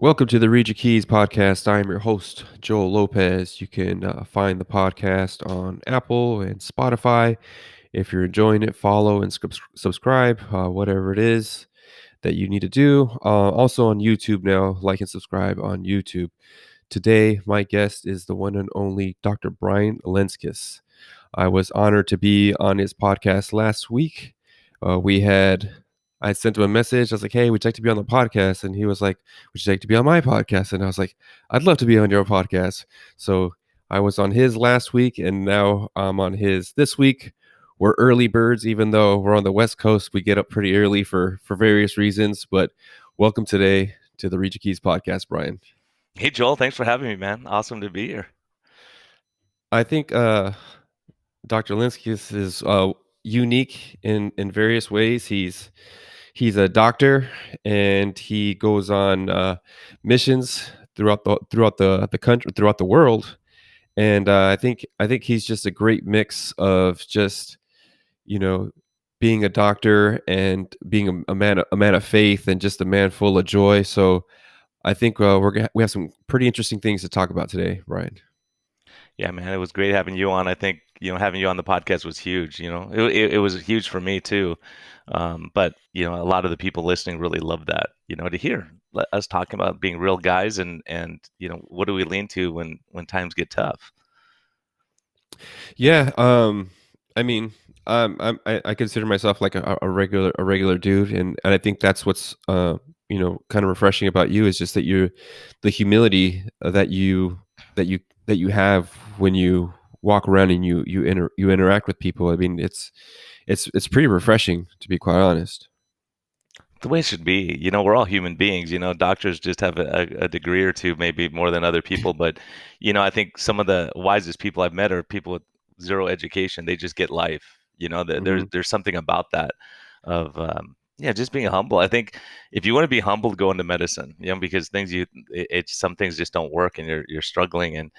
Welcome to the Read Your Keys podcast. I am your host, Joel Lopez. You can find the podcast on Apple and Spotify. If you're enjoying it, follow and subscribe, whatever it is that you need to do. Also on YouTube now, like and subscribe on YouTube. Today, my guest is the one and only Dr. Brian Lenzkes. I was honored to be on his podcast last week. I sent him a message. I was like, "Hey, would you like to be on the podcast?" And he was like, "Would you like to be on my podcast?" And I was like, "I'd love to be on your podcast." So I was on his last week, and now I'm on his this week. We're early birds, even though we're on the West Coast. We get up pretty early for various reasons. But welcome today to the Read Your Keys podcast, Brian. Hey, Joel, thanks for having me, man. Awesome to be here. I think Dr. Lenzkes is unique in various ways. He's a doctor, and he goes on missions throughout the country, throughout the world. And I think he's just a great mix of just you know being a doctor and being a man of faith and just a man full of joy. So I think we have some pretty interesting things to talk about today, Ryan. Yeah, man, it was great having you on. I think, having you on the podcast was huge. It was huge for me too. But, a lot of the people listening really loved that, to hear us talking about being real guys and what do we lean to when times get tough? Yeah, I mean, I consider myself like a regular dude, and I think that's what's kind of refreshing about you is just that you're the humility that you have when you walk around and you interact with people. I mean, it's pretty refreshing, to be quite honest. The way it should be. We're all human beings. Doctors just have a degree or two, maybe more than other people. But, I think some of the wisest people I've met are people with zero education. They just get life. Hmm. There's something about that of, yeah, just being humble. I think if you want to be humble, go into medicine, because some things just don't work and you're struggling and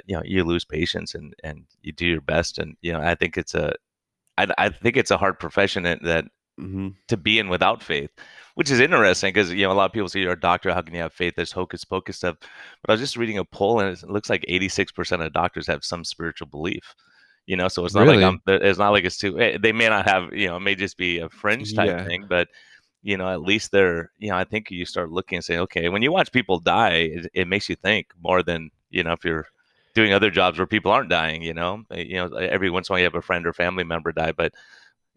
you lose patience and you do your best. And, I think it's a hard profession that Hmm. to be in without faith, which is interesting because a lot of people say you're a doctor, how can you have faith? There's hocus pocus stuff. But I was just reading a poll, and it looks like 86% of doctors have some spiritual belief. So it's not like Really? it's not like it's too. They may not have, it may just be a fringe type Yeah. thing, but at least they're. I think you start looking and saying, okay, when you watch people die, it makes you think more than if you're doing other jobs where people aren't dying. Every once in a while you have a friend or family member die, but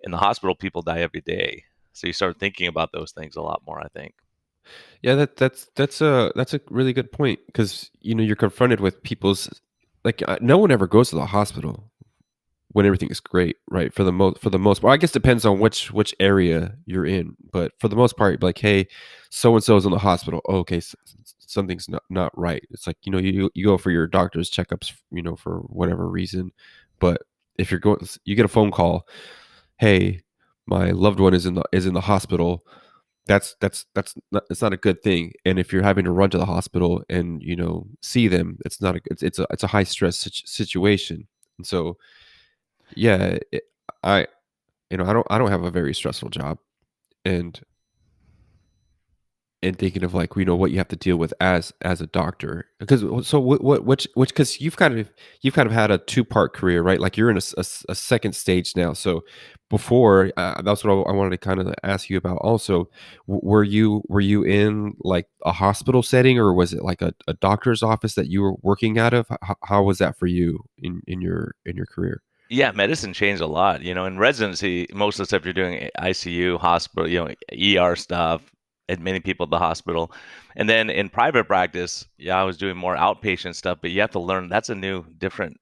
in the hospital, people die every day. So you start thinking about those things a lot more, I think. Yeah, that's a really good point because you're confronted with people's like no one ever goes to the hospital when everything is great, right? For the most part, I guess depends on which area you're in, but for the most part, like, hey, so and so is in the hospital. Oh, okay, something's not right. It's like you go for your doctor's checkups, for whatever reason, but if you're going, you get a phone call, hey, my loved one is in the hospital. That's not, it's not a good thing. And if you're having to run to the hospital and see them, it's not a it's a high stress situation. And so yeah, I I don't have a very stressful job, and thinking of like what you have to deal with as a doctor because so which because you've kind of had a two-part career, right? Like you're in a second stage now. So before that's what I wanted to kind of ask you about also. Were you in like a hospital setting, or was it like a doctor's office that you were working out of? How was that for you in your career? Yeah, medicine changed a lot. In residency, most of the stuff you're doing, ICU, hospital, ER stuff, admitting people to the hospital. And then in private practice, yeah, I was doing more outpatient stuff, but you have to learn that's a new, different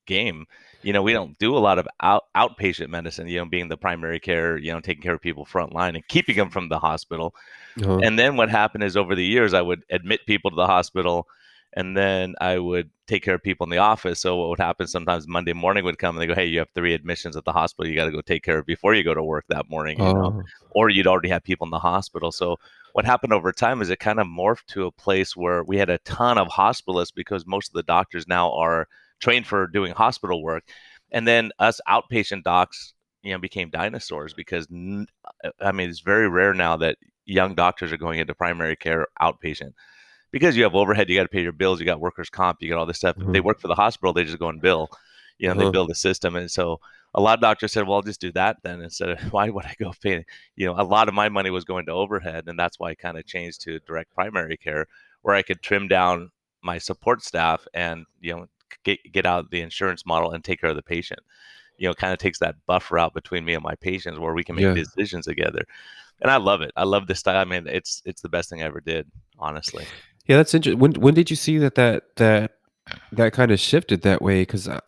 game. We don't do a lot of outpatient medicine, being the primary care, taking care of people front line and keeping them from the hospital. Uh-huh. And then what happened is over the years, I would admit people to the hospital and then I would take care of people in the office. So what would happen sometimes Monday morning would come and they go, hey, you have 3 admissions at the hospital. You got to go take care of before you go to work that morning. Oh. Or you'd already have people in the hospital. So what happened over time is it kind of morphed to a place where we had a ton of hospitalists because most of the doctors now are trained for doing hospital work. And then us outpatient docs, became dinosaurs because I mean, it's very rare now that young doctors are going into primary care outpatient because you have overhead, you got to pay your bills, you got workers' comp, you got all this stuff. If they Uh-huh. work for the hospital, they just go and bill, they Uh-huh. bill the system. And so a lot of doctors said, well, I'll just do that then instead of why would I go pay? A lot of my money was going to overhead. And that's why I kind of changed to direct primary care where I could trim down my support staff and, get out the insurance model and take care of the patient. Kind of takes that buffer out between me and my patients where we can make Yeah. decisions together. And I love it. I love this style. I mean, it's the best thing I ever did, honestly. Yeah, that's interesting. When did you see that kind of shifted that way? Because I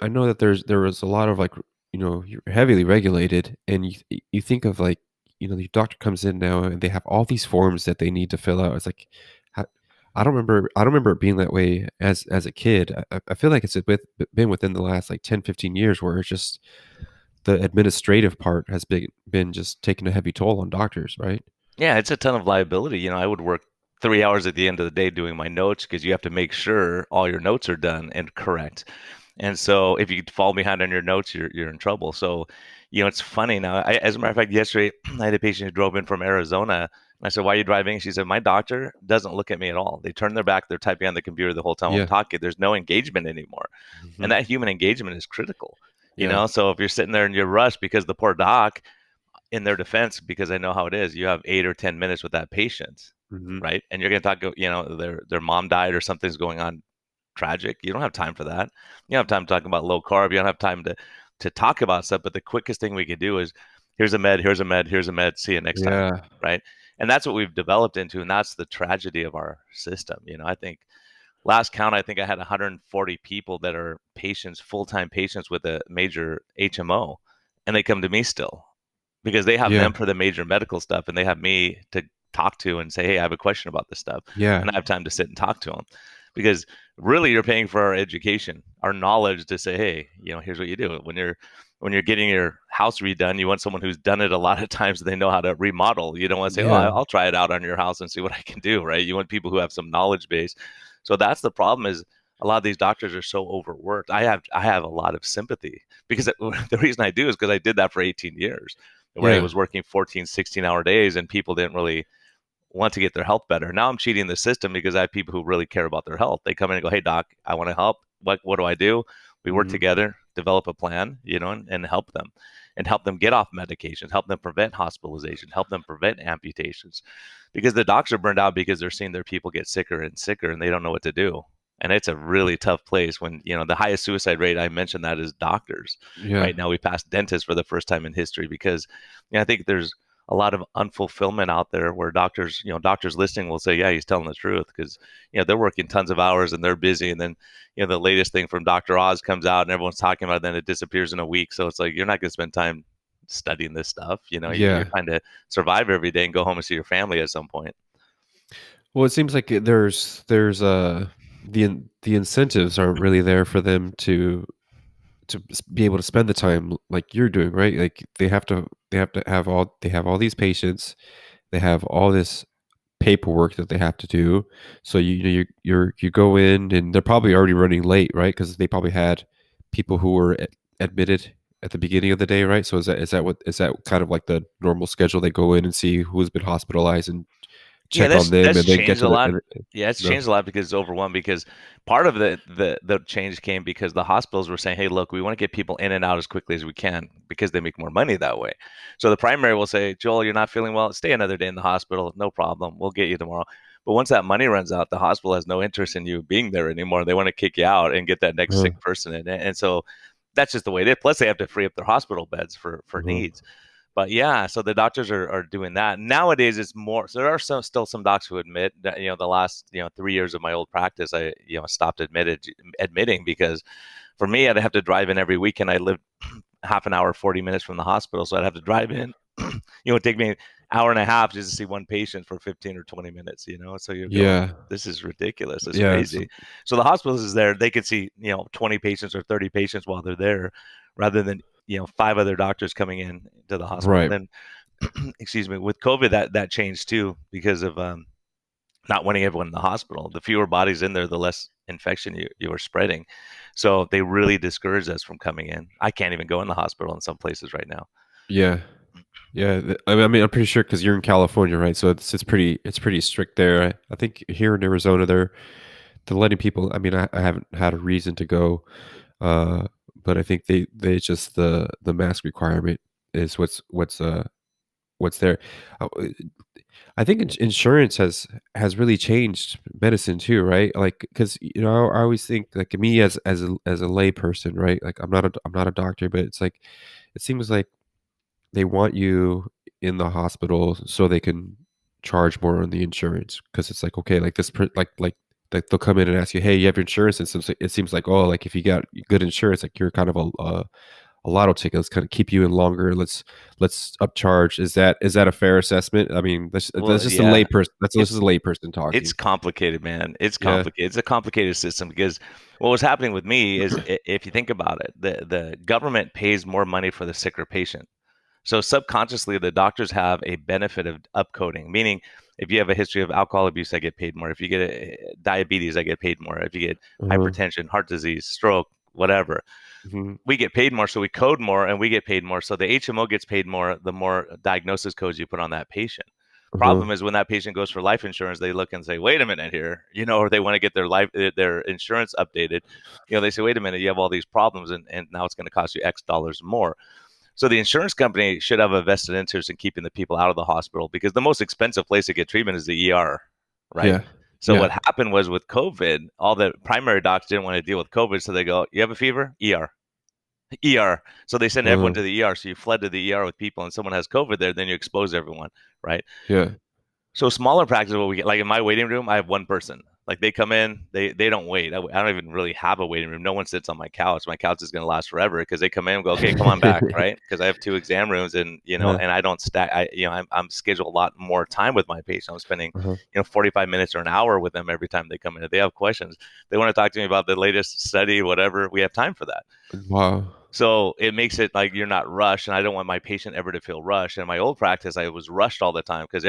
know that there was a lot of like you're heavily regulated, and you think of like the doctor comes in now and they have all these forms that they need to fill out. It's like how, I don't remember it being that way as a kid. I feel like been within the last like 10-15 years where it's just the administrative part has been just taking a heavy toll on doctors, right? Yeah, it's a ton of liability. I would work 3 hours at the end of the day doing my notes because you have to make sure all your notes are done and correct. And so if you fall behind on your notes, you're in trouble. So, it's funny now. As a matter of fact, yesterday I had a patient who drove in from Arizona. And I said, "Why are you driving?" She said, "My doctor doesn't look at me at all. They turn their back. They're typing on the computer the whole time I'm Yeah. talking. There's no engagement anymore." And Mhm. that human engagement is critical. Yeah. So if you're sitting there and you're rushed because the poor doc, in their defense, because I know how it is, you have 8 or 10 minutes with that patient, Mhm. right? And you're going to talk, their mom died or something's going on tragic. You don't have time for that. You don't have time talking about low carb. You don't have time to talk about stuff. But the quickest thing we could do is here's a med, here's a med, here's a med. See you next time, Yeah. right? And that's what we've developed into, and that's the tragedy of our system. I think last count, I think I had 140 people that are patients, full-time patients with a major HMO, and they come to me still because they have Yeah. them for the major medical stuff and they have me to talk to and say, hey, I have a question about this stuff. Yeah. And I have time to sit and talk to them because really you're paying for our education, our knowledge to say, hey, here's what you do when you're getting your house redone. You want someone who's done it a lot of times. They know how to remodel. You don't want to say, oh, Yeah. I'll try it out on your house and see what I can do, right? You want people who have some knowledge base. So that's the problem is a lot of these doctors are so overworked. I have a lot of sympathy because the reason I do is because I did that for 18 years where I Yeah. was working 14, 16-hour days and people didn't really want to get their health better. Now I'm cheating the system because I have people who really care about their health. They come in and go, hey, doc, I want to help. What do I do? We work Mhm. together, develop a plan, and help them get off medications, help them prevent hospitalization, help them prevent amputations because the docs are burned out because they're seeing their people get sicker and sicker and they don't know what to do. And it's a really tough place when, the highest suicide rate, I mentioned that, is doctors. Yeah. Right now, we passed dentists for the first time in history because I think there's a lot of unfulfillment out there where doctors listening will say, yeah, he's telling the truth because, they're working tons of hours and they're busy. And then, the latest thing from Dr. Oz comes out and everyone's talking about it, then it disappears in a week. So it's like, you're not going to spend time studying this stuff. You're Yeah. trying to survive every day and go home and see your family at some point. Well, it seems like the incentives aren't really there for them to be able to spend the time like you're doing, right? Like they have all these patients, they have all this paperwork that they have to do. So you go in and they're probably already running late, right? Because they probably had people who were admitted at the beginning of the day, right? So is that kind of like the normal schedule? They go in and see who's been hospitalized and Yeah, check on them, that's and then get changed to a the lot. and Yeah, it's no. changed a lot because it's overwhelmed. Because part of the change came because the hospitals were saying, "Hey, look, we want to get people in and out as quickly as we can because they make more money that way." So the primary will say, "Joel, you're not feeling well. Stay another day in the hospital. No problem. We'll get you tomorrow." But once that money runs out, the hospital has no interest in you being there anymore. They want to kick you out and get that next Uh-huh. sick person in. And so that's just the way it is. Plus, they have to free up their hospital beds for Uh-huh. needs. But yeah, so the doctors are doing that. Nowadays, it's more. So there are still some docs who admit that, the last, 3 years of my old practice, I, stopped admitting because for me, I'd have to drive in every weekend. I lived half an hour, 40 minutes from the hospital. So I'd have to drive in, it'd take me an hour and a half just to see one patient for 15 or 20 minutes, So you're going, Yeah. this is ridiculous. It's Yeah. crazy. So the hospitals is there. They could see, 20 patients or 30 patients while they're there rather than, five other doctors coming in to the hospital. Right. Then, excuse me, with COVID, that changed too because of not wanting everyone in the hospital. The fewer bodies in there, the less infection you are spreading. So they really discouraged us from coming in. I can't even go in the hospital in some places right now. Yeah. Yeah, I mean, I'm pretty sure because you're in California, right? So it's pretty strict there. I think here in Arizona, they're letting people. I mean, I haven't had a reason to go, uh, but I think they just the mask requirement is what's there. Uh, I think insurance has really changed medicine too, right? Like, because I always think like me as a lay person, right? Like I'm not a doctor, but it's like it seems like they want you in the hospital so they can charge more on the insurance because it's like, okay, like like they'll come in and ask you, "Hey, you have insurance?" And it seems like, oh, like if you got good insurance, like you're kind of a lotto ticket. Let's kind of keep you in longer. Let's upcharge. Is that a fair assessment? I mean, that's Well, just a yeah, layperson. That's it just a layperson it's talking. complicated, man. It's Yeah. complicated. It's a complicated system because what was happening with me is if you think about it, the government pays more money for the sicker patient. So subconsciously, the doctors have a benefit of upcoding, meaning if you have a history of alcohol abuse, I get paid more. If you get diabetes, I get paid more. If you get Uh-huh. hypertension, heart disease, stroke, whatever, Mhm. we get paid more. So we code more and we get paid more. So the HMO gets paid more the more diagnosis codes you put on that patient. Uh-huh. Problem is when that patient goes for life insurance, they look and say, "Wait a minute here," or they want to get their insurance updated. They say, "Wait a minute, you have all these problems, and now it's going to cost you X dollars more." So the insurance company should have a vested interest in keeping the people out of the hospital because the most expensive place to get treatment is the ER, right? Yeah. So Yeah. what happened was with COVID, all the primary docs didn't want to deal with COVID, so they go, "You have a fever? ER." ER. So they send everyone Uh, to the ER. So you fled to the ER with people, and someone has COVID there, then you expose everyone, right? yeah. So smaller practice, what we get, like in my waiting room, I have one person. Like they come in, they don't wait. I don't even really have a waiting room. No one sits on my couch. My couch is going to last forever because they come in and go, okay, come on back, right? Because I have two exam rooms, and Uh, and I don't stack. I'm scheduled a lot more time with my patient. I'm spending uh-huh. 45 minutes or an hour with them every time they come in. If they have questions, they want to talk to me about the latest study, whatever. We have time for that. Wow. So it makes it like you're not rushed, and I don't want my patient ever to feel rushed. In my old practice, I was rushed all the time because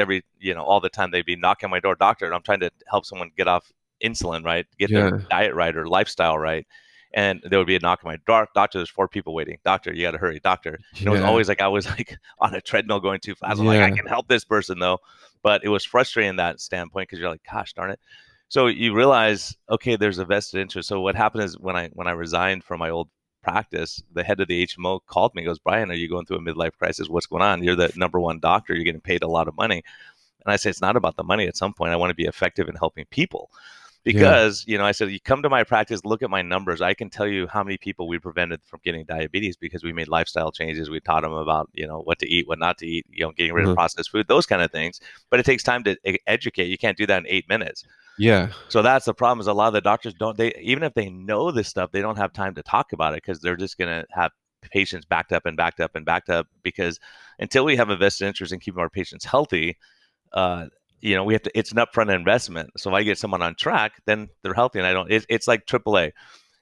all the time they'd be knocking on my door, doctor. I'm trying to help someone get off insulin, right? Get their Yeah. diet right or lifestyle right. And there would be a knock on my door, doctor. There's four people waiting. Doctor, you got to hurry, doctor. And it was Yeah. always like I was like on a treadmill going too fast. I'm like, I Yeah. can help this person though, but it was frustrating that standpoint because you're like, gosh darn it. So you realize, okay, there's a vested interest. So what happened is when I resigned from my old practice, the head of the HMO called me and goes, "Brian, are you going through a midlife crisis? What's going on? You're the number one doctor. You're getting paid a lot of money." And I said, "It's not about the money. At some point, I want to be effective in helping people." Yeah. Because, I said, you come to my practice, look at my numbers. I can tell you how many people we prevented from getting diabetes because we made lifestyle changes. We taught them about, what to eat, what not to eat, getting rid of Uh-huh. processed food, those kind of things. But it takes time to educate. You can't do that in 8 minutes. Yeah. So that's the problem is a lot of the doctors don't they even if they know this stuff, they don't have time to talk about it because they're just gonna have patients backed up and backed up and backed up because until we have a vested interest in keeping our patients healthy, uh, we have to it's an upfront investment. So if I get someone on track, then they're healthy and I don't it's like AAA.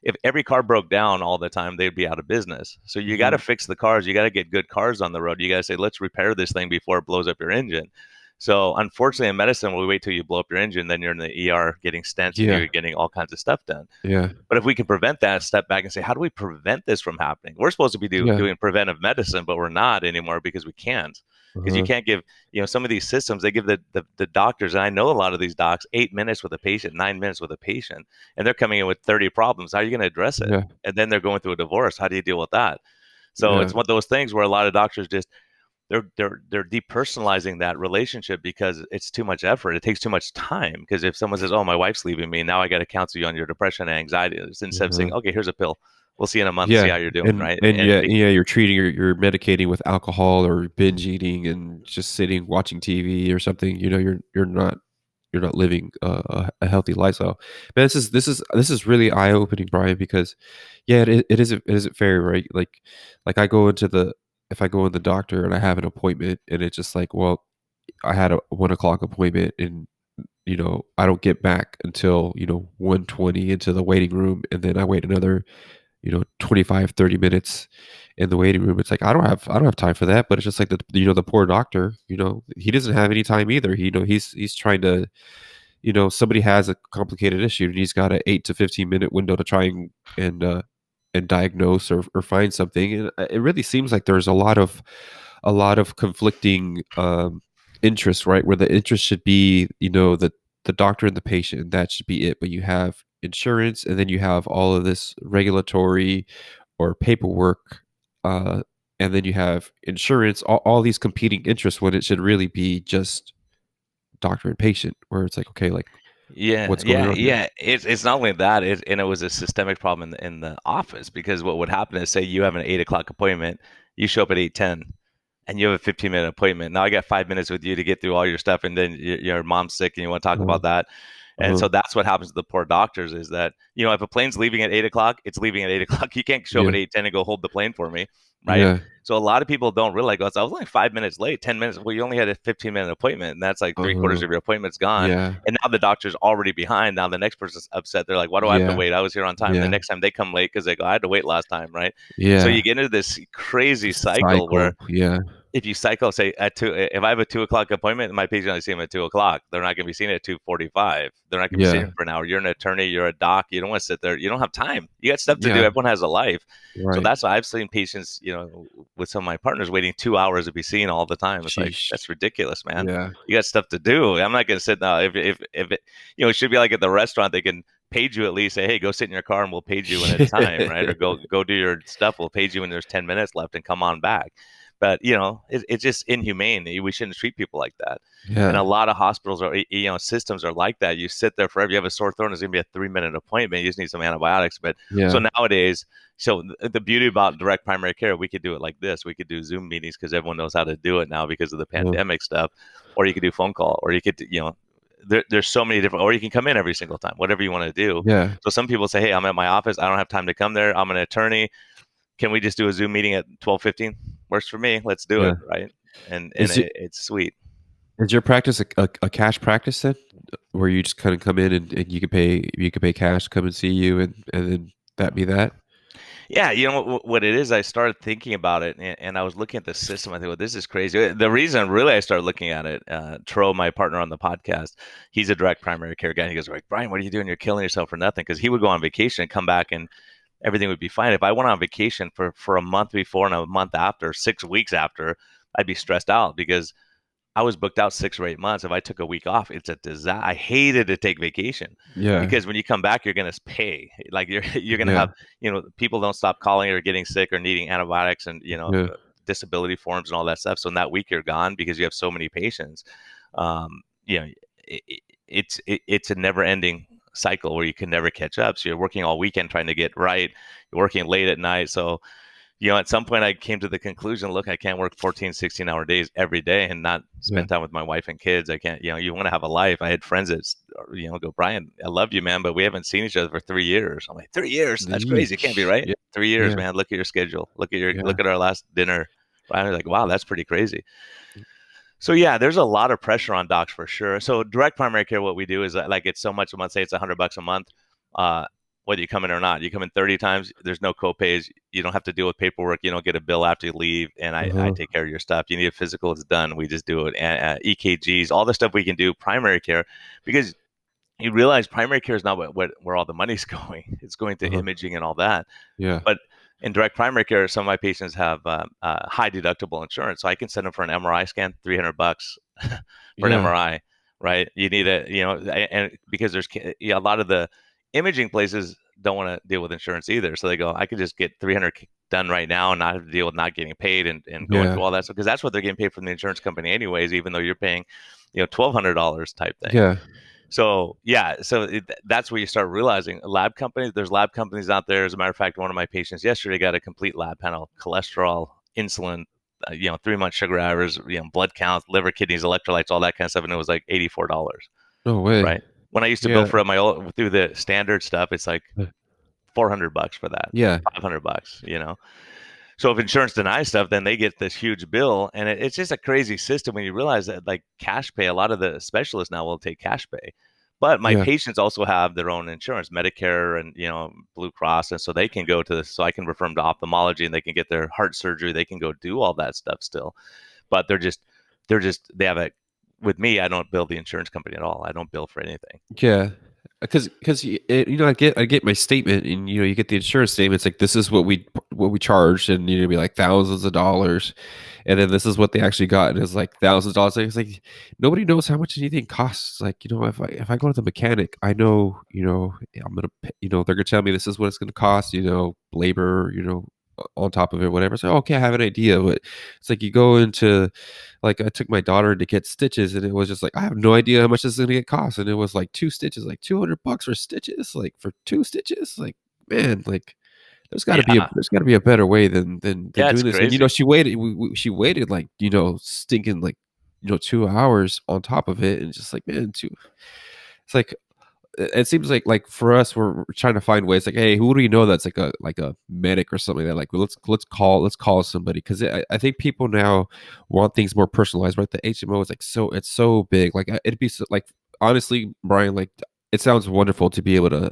If every car broke down all the time, they'd be out of business. So you got to Mhm. fix the cars. You got to get good cars on the road. You got to say, let's repair this thing before it blows up your engine. So unfortunately, in medicine, we wait till you blow up your engine, then you're in the ER getting stents and Yeah. you're getting all kinds of stuff done. Yeah. But if we can prevent that, step back and say, how do we prevent this from happening? We're supposed to be Yeah. doing preventive medicine, but we're not anymore because we can't. Because you Uh-huh. can't give, some of these systems, they give the doctors, and I know a lot of these docs, 8 minutes with a patient, 9 minutes with a patient, and they're coming in with 30 problems. How are you going to address it? Yeah. And then they're going through a divorce. How do you deal with that? So Yeah. it's one of those things where a lot of doctors just they're depersonalizing that relationship because it's too much effort. It takes too much time. Because if someone says, "Oh, my wife's leaving me," now I got to counsel you on your depression and anxiety. Instead of saying, Uh-huh. "Okay, here's a pill. We'll see you in a month. See Yeah, how you're doing." and Right? and yeah, you're medicating with alcohol or binge eating and just sitting watching TV or something, you're not living a healthy lifestyle. Man, this is really eye-opening, Brian, because yeah, it isn't fair, right? Like I go into the if I go in the doctor and I have an appointment and it's just like, well, I had a 1 o'clock appointment and I don't get back until 1:20 into the waiting room, and then I wait another 25, 30 minutes in the waiting room. It's like I don't have time for that. But it's just like the poor doctor, he doesn't have any time either. He's trying to, somebody has a complicated issue and he's got an 8 to 15 minute window to try and diagnose or find something. And it really seems like there's a lot of a lot of conflicting interests, right? Where the interest should be, the doctor and the patient, and that should be it. But you have insurance, and then you have all of this regulatory or paperwork, uh, and then you have insurance, all these competing interests when it should really be just doctor and patient, where it's like, okay, like Yeah, what's going yeah, on here? yeah. It's not only that, and it was a systemic problem in the office because what would happen is, say you have an 8 o'clock appointment, you show up at 8:10, and you have a 15-minute appointment. Now I got 5 minutes with you to get through all your stuff, and then your mom's sick, and you want to talk Uh-huh, about that. And uh-huh, so that's what happens to the poor doctors is that, if a plane's leaving at 8 o'clock, it's leaving at 8 o'clock. You can't show up yeah, at 8:10 and go hold the plane for me, right? yeah, So a lot of people don't realize, "Oh, I was only 5 minutes late, 10 minutes. Well, you only had a 15-minute appointment, and that's like three quarters uh-huh, of your appointment's gone. yeah, And now the doctor's already behind. Now the next person's upset. They're like, "Why do I have to yeah, wait? I was here on time." And the yeah, next time they come late because they go, "I had to wait last time," right? So you yeah. get into this crazy cycle where Cycle, yeah, if you cycle, say at two, if I have a 2 o'clock appointment, my patient only see him at 2 o'clock. They're not going to be seen at 2:45. They're not going to be seen yeah, for an hour. You're an attorney. You're a doc. You don't want to sit there. You don't have time. You got stuff to do. yeah, Everyone has a life. So right, that's why I've seen patients, with some of my partners waiting 2 hours to be seen all the time. It's like sheesh, that's ridiculous, man. yeah. You got stuff to do. I'm not going to sit now. If it, it should be like at the restaurant. They can page you at least. Say, hey, go sit in your car and we'll page you when it's time, right? Or go do your stuff. We'll page you when there's 10 minutes left and come on back. But it's just inhumane. We shouldn't treat people like that. And a Yeah, lot of hospitals or systems are like that. You sit there forever. You have a sore throat. And it's gonna be a 3-minute appointment. You just need some antibiotics. But so yeah, nowadays, so the beauty about direct primary care, we could do it like this. We could do Zoom meetings because everyone knows how to do it now because of the uh, pandemic stuff. Or you could do phone call. Or you could there's so many different. Or you can come in every single time. Whatever you want to do. yeah, So some people say, hey, I'm at my office. I don't have time to come there. I'm an attorney. Can we just do a Zoom meeting at 12:15? Works for me. Let's do yeah. it, right? And Is it it's sweet. is your practice a cash practice then, where you just kind of come in and you can pay cash to come and see you, and then that be that? Yeah, you know what it is. I started thinking about it, and I was looking at the system. I think, well, this is crazy. The reason really I started looking at it, Tro, my partner on the podcast, he's a direct primary care guy. And he goes, like, Brian, what are you doing? You're killing yourself for nothing. Because he would go on vacation and come back, and everything would be fine. If I went on vacation for a month before and a month after, 6 weeks after, I'd be stressed out because I was booked out 6 or 8 months. If I took a week off, it's a disaster. I hated to take vacation Yeah, because when you come back, you're going to pay. Like you're going to yeah, have, people don't stop calling or getting sick or needing antibiotics and yeah, disability forms and all that stuff. So in that week, you're gone because you have so many patients. You know, it's a never ending cycle where you can never catch up. So you're working all weekend trying to get right. You're working late at night. So at some point I came to the conclusion, look, I can't work 14, 16-hour days every day and not yeah. spend time with my wife and kids. I can't, you want to have a life. I had friends that, go, Brian, I love you, man, but we haven't seen each other for 3 years. I'm like, 3 years? That's crazy. It can't be Yeesh. right. Yeah, 3 years, yeah, man. Look at your schedule. yeah, Look at our last dinner. I was like, wow, that's pretty crazy. So yeah, there's a lot of pressure on docs for sure. So direct primary care, what we do is like it's so much a month. Say it's $100 a month. Uh, whether you come in or not, you come in 30 times. There's no copays. You don't have to deal with paperwork. You don't get a bill after you leave, and I uh-huh, take care of your stuff. You need a physical, it's done. We just do it. And EKGs, all the stuff we can do. Primary care, because you realize primary care is not where all the money's going. It's going to uh-huh, imaging and all that. yeah, But in direct primary care, some of my patients have high deductible insurance, so I can send them for an MRI scan, $300 for an yeah, MRI. Right? You need and because there's a lot of the imaging places don't want to deal with insurance either, so they go, I could just get 300 done right now and not have to deal with not getting paid and going yeah, through all that stuff because that's what they're getting paid from the insurance company anyways, even though you're paying, $1,200 type thing. yeah, So yeah, so that's where you start realizing lab companies. There's lab companies out there. As a matter of fact, one of my patients yesterday got a complete lab panel: cholesterol, insulin, 3 month sugar average, blood count, liver, kidneys, electrolytes, all that kind of stuff, and it was like $84. no way. Right? When I used to bill Yeah, for my old through the standard stuff, it's like $400 for that, yeah, $500. So if insurance denies stuff, then they get this huge bill, and it's just a crazy system when you realize that like cash pay. A lot of the specialists now will take cash pay, but my yeah, patients also have their own insurance, Medicare and Blue Cross, and so they can go to this. So I can refer them to ophthalmology, and they can get their heart surgery. They can go do all that stuff still, but they have a. With me, I don't bill the insurance company at all. I don't bill for anything. yeah. because I get my statement, and you get the insurance statement. It's like, this is what we charged, and be like thousands of dollars, and then this is what they actually got, and it's like thousands of dollars. It's like nobody knows how much anything costs. Like, if I go to the mechanic, I know, I'm gonna they're gonna tell me this is what it's gonna cost, labor, on top of it, whatever. So okay, I have an idea, but it's like you go into, like, I took my daughter to get stitches, and it was just like, I have no idea how much this is gonna get cost, and it was like two stitches, like $200 for stitches, like for two stitches, like, man, like Yeah. there's got to be a better way than Yeah, it's doing this. And crazy. she waited, she waited, like, stinking, like, 2 hours on top of it, and just like, man, two. It's like, it seems like for us, we're trying to find ways, like, hey, who do you know that's like a medic or something, that, like, well, let's call somebody, because I think people now want things more personalized, right? The HMO is like, it's so big, like, it'd be so, like, honestly, Brian, like, it sounds wonderful to be able to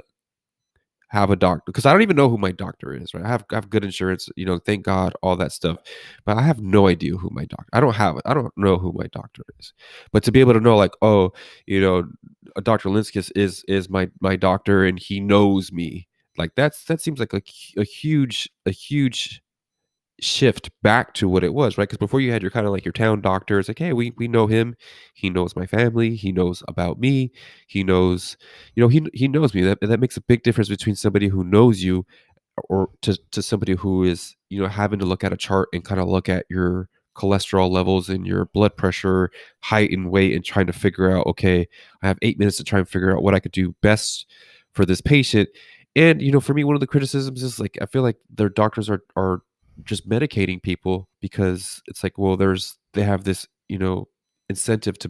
have a doctor, because I don't even know who my doctor is, right? I have good insurance, thank God, all that stuff. But I have no idea who my doctor. I don't know who my doctor is. But to be able to know, like, oh, Dr. Lenzkes is my doctor, and he knows me. Like, that seems like a huge shift back to what it was, right? Because before, you had your kind of like your town doctor. It's like, hey, we know him. He knows my family. He knows about me. He knows, he knows me. That makes a big difference between somebody who knows you, or to somebody who is, having to look at a chart and kind of look at your cholesterol levels and your blood pressure, height and weight, and trying to figure out, okay, I have 8 minutes to try and figure out what I could do best for this patient. And for me, one of the criticisms is, like, I feel like their doctors are just medicating people, because it's like, well, they have this, incentive to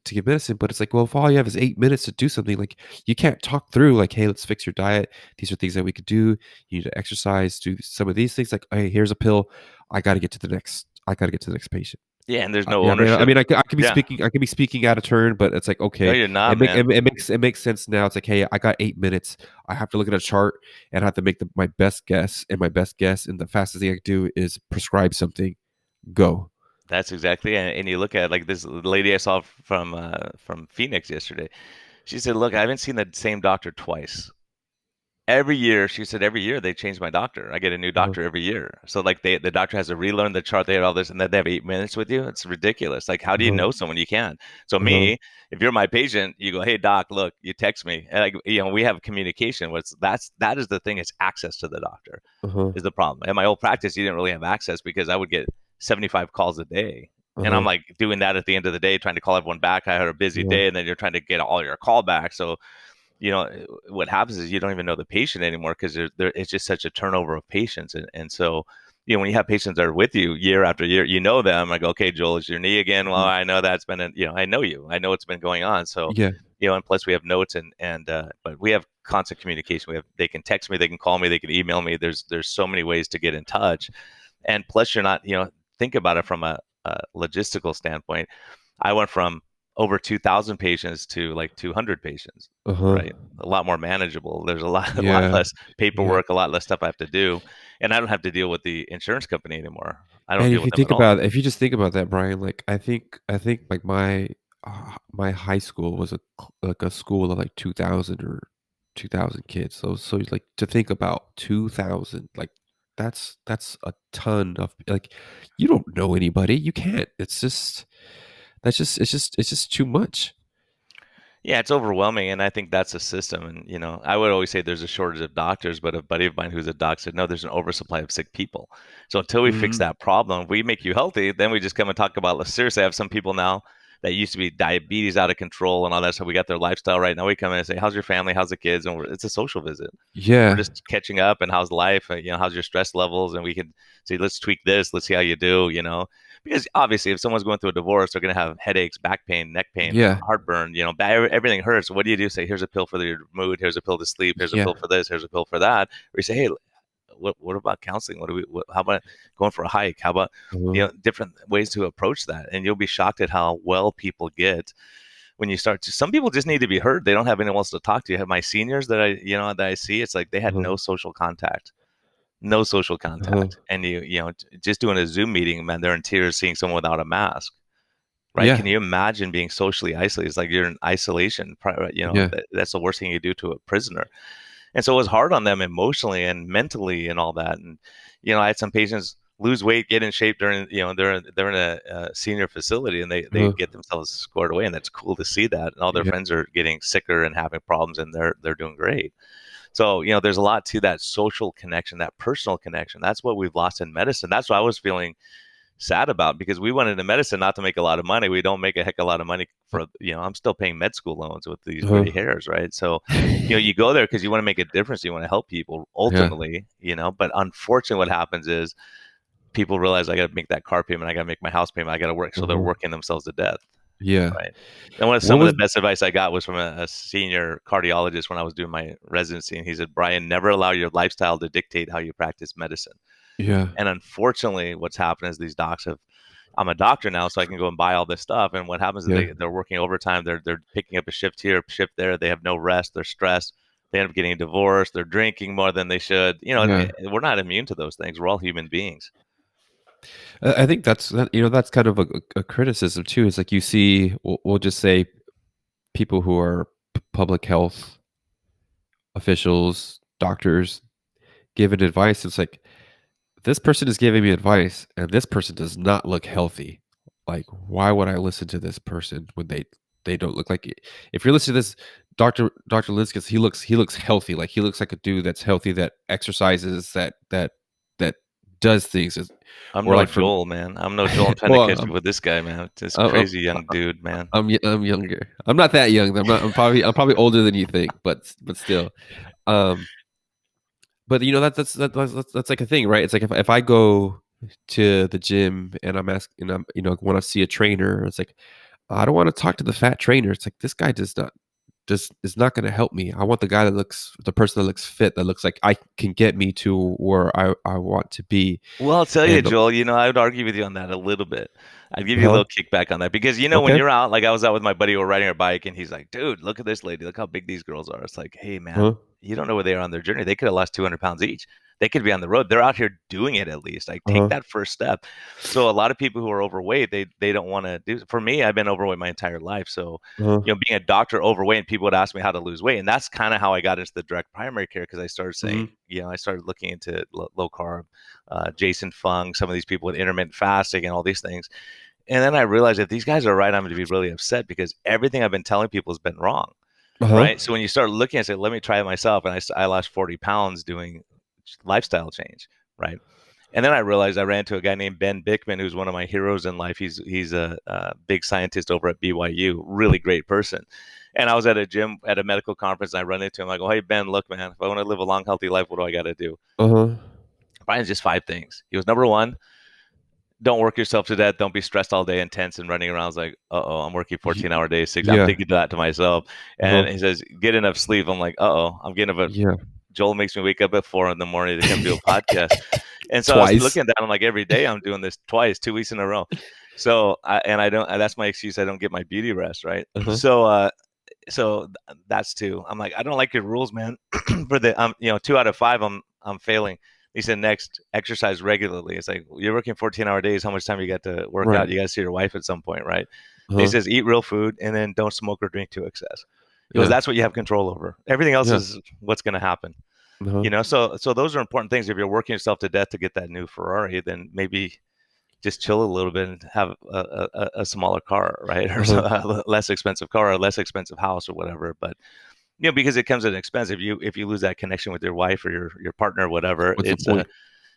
give medicine. But it's like, well, if all you have is 8 minutes to do something, like, you can't talk through, like, hey, let's fix your diet. These are things that we could do. You need to exercise, do some of these things. Like, hey, here's a pill. I got to get to the next patient. Yeah, and there's no Yeah, I mean, ownership. I could be Yeah. speaking, out of turn, but it's like, No, okay, you're not, man. it makes sense now. It's like, hey, I got 8 minutes. I have to look at a chart, and I have to make my best guess, and my best guess, and the fastest thing I can do is prescribe something. Go. That's exactly, and you look at like this lady I saw from Phoenix yesterday. She said, "Look, I haven't seen the same doctor twice. Every year," she said, "every year they change my doctor. I get a new Uh-huh, doctor every year. So like the doctor has to relearn the chart. They had all this, and then they have 8 minutes with you. It's ridiculous. Like, how do you uh-huh, know someone you can't? So uh-huh, me, if you're my patient, you go, hey doc, look, you text me, and we have communication. That is the thing. It's access to the doctor uh-huh, is the problem. In my old practice, you didn't really have access because I would get 75 calls a day. And I'm uh-huh. like doing that at the end of the day, trying to call everyone back. I had a busy Yeah. day, and then you're trying to get all your callbacks. So what happens is you don't even know the patient anymore because it's just such a turnover of patients. And so, when you have patients that are with you year after year, you know them. I go, okay, Joel, is your knee again? Well, Mhm. I know that's been, I know you. I know it's been going on. So, Yeah. and plus we have notes but we have constant communication. They can text me, they can call me, they can email me. There's so many ways to get in touch. And plus you're not, think about it from a logistical standpoint. I went from over 2,000 patients to like 200 patients, Uh-huh. right? A lot more manageable. There's a lot Yeah. less Yeah. paperwork, a lot less stuff I have to do, and I don't have to deal with the insurance company anymore. I don't And deal with them at all. if you just think about that, Brian, like, I think like my high school was like a school of like 2,000 or 2,000 kids. So like, to think about 2,000, like, that's a ton of, like, you don't know anybody. You can't. It's just too much. Yeah, it's overwhelming, and I think that's a system. And I would always say there's a shortage of doctors, but a buddy of mine who's a doc said, no, there's an oversupply of sick people. So until we fix Mhm. that problem, if we make you healthy, then we just come and talk about. Seriously, I have some people now that used to be diabetes out of control and all that stuff. We got their lifestyle right now. We come in and say, how's your family? How's the kids? And it's a social visit. We're Yeah. just catching up, and how's life? How's your stress levels? And we can say, let's tweak this. Let's see how you do. Because obviously, if someone's going through a divorce, they're going to have headaches, back pain, neck pain, Yeah. heartburn. Everything hurts. What do? Say, here's a pill for your mood. Here's a pill to sleep. Here's a Yeah. pill for this. Here's a pill for that. Or you say, hey, what about counseling? How about going for a hike? How about Uh-huh. different ways to approach that? And you'll be shocked at how well people get when you start to. Some people just need to be heard. They don't have anyone else to talk to. You have my seniors that I see. It's like they had Uh-huh. no social contact, no social Uh-huh. contact, and just doing a Zoom meeting, man, they're in tears seeing someone without a mask, right? Yeah. Can you imagine being socially isolated? It's like you're in isolation. Yeah. That's the worst thing you do to a prisoner. And so it was hard on them emotionally and mentally and all that. And I had some patients lose weight, get in shape during they're in a senior facility, and they Uh-huh. get themselves squared away, and that's cool to see that. And all their Yeah. friends are getting sicker and having problems, and they're doing great. So there's a lot to that social connection, that personal connection. That's what we've lost in medicine. That's what I was feeling sad about, because we went into medicine not to make a lot of money. We don't make a heck of a lot of money for, I'm still paying med school loans with these Uh-huh. gray hairs, right? So, you go there because you want to make a difference. You want to help people Yeah. ultimately, but unfortunately what happens is people realize I got to make that car payment. I got to make my house payment. I got to work. So they're Uh-huh. working themselves to death. Yeah. Right. And What some of the was best advice I got was from a senior cardiologist when I was doing my residency. And he said, Brian, never allow your lifestyle to dictate how you practice medicine. Yeah. And unfortunately, what's happened is these docs have, I'm a doctor now, so I can go and buy all this stuff. And what happens is Yeah. they're working overtime. They're picking up a shift here, a shift there. They have no rest. They're stressed. They end up getting divorced. They're drinking more than they should. Yeah. We're not immune to those things. We're all human beings. I think that's kind of a criticism too. Is like you see, we'll just say people who are public health officials, doctors, giving advice. It's like this person is giving me advice, and this person does not look healthy. Like, why would I listen to this person when they don't look like it? If you're listening to this Doctor Lenzkes, he looks healthy. Like he looks like a dude that's healthy, that exercises, that does things. I'm Or no like from Joel, man. I'm no Joel. I'm trying to well, catch up with this guy, man. This I'm, crazy young dude, man. I'm younger. I'm not that young. I'm not. I'm probably older than you think, but still. Um, but that's like a thing, right? It's like if I go to the gym and I'm asking, and I'm want to see a trainer, it's like I don't want to talk to the fat trainer. It's like this guy does not just is not going to help me. I want the person that looks fit, that looks like I can get me to where I want to be. Well, I'll tell you, And Joel, I would argue with you on that a little bit. I'd give you a huh? little kickback on that because, when Okay. you're out, like I was out with my buddy, we're riding our bike, and he's like, dude, look at this lady. Look how big these girls are. It's like, hey, man, Huh? you don't know where they are on their journey. They could have lost 200 pounds each. They could be on the road. They're out here doing it at least. Like, take Uh-huh. that first step. So a lot of people who are overweight, they don't want to do. For me, I've been overweight my entire life. So, Uh-huh. being a doctor overweight, and people would ask me how to lose weight. And that's kind of how I got into the direct primary care, because I started saying, Mhm. I started looking into low carb, Jason Fung, some of these people with intermittent fasting and all these things. And then I realized if these guys are right, I'm going to be really upset because everything I've been telling people has been wrong. Uh-huh. Right. So when you start looking and say, let me try it myself. And I lost 40 pounds doing lifestyle change. Right. And then I realized I ran into a guy named Ben Bickman, who's one of my heroes in life. He's a big scientist over at BYU, really great person. And I was at a gym at a medical conference, and I run into him. I go, hey, Ben, look, man, if I want to live a long, healthy life, what do I got to do? Uh-huh. Brian's just 5 things. He was number one, don't work yourself to death. Don't be stressed all day and tense and running around. I was like, uh-oh, I'm working Y 14-hour days, six. I'm yeah. thinking that to myself. Uh-huh. And he says, get enough sleep. I'm like, uh-oh, I'm getting up. Yeah. Joel makes me wake up at 4 in the morning to come do a podcast. And so I was Twice. looking at that. I'm like, every day I'm doing this twice, 2 weeks in a row. So I don't. That's my excuse. I don't get my beauty rest, right? Uh-huh. So that's two. I'm like, I don't like your rules, man. For the 2 out of 5, I'm failing. He said, next, exercise regularly. It's like, you're working 14-hour days. How much time you got to work Right. out? You got to see your wife at some point, right? He Uh-huh. says, eat real food and then don't smoke or drink to excess. He goes, Yeah. that's what you have control over. Everything else Yeah. is what's going to happen. Uh-huh. So those are important things. If you're working yourself to death to get that new Ferrari, then maybe just chill a little bit and have a smaller car, right? Or Uh-huh. a less expensive car, or a less expensive house, or whatever. But because it comes at an expense. If you lose that connection with your wife or your partner, or whatever, What's the point?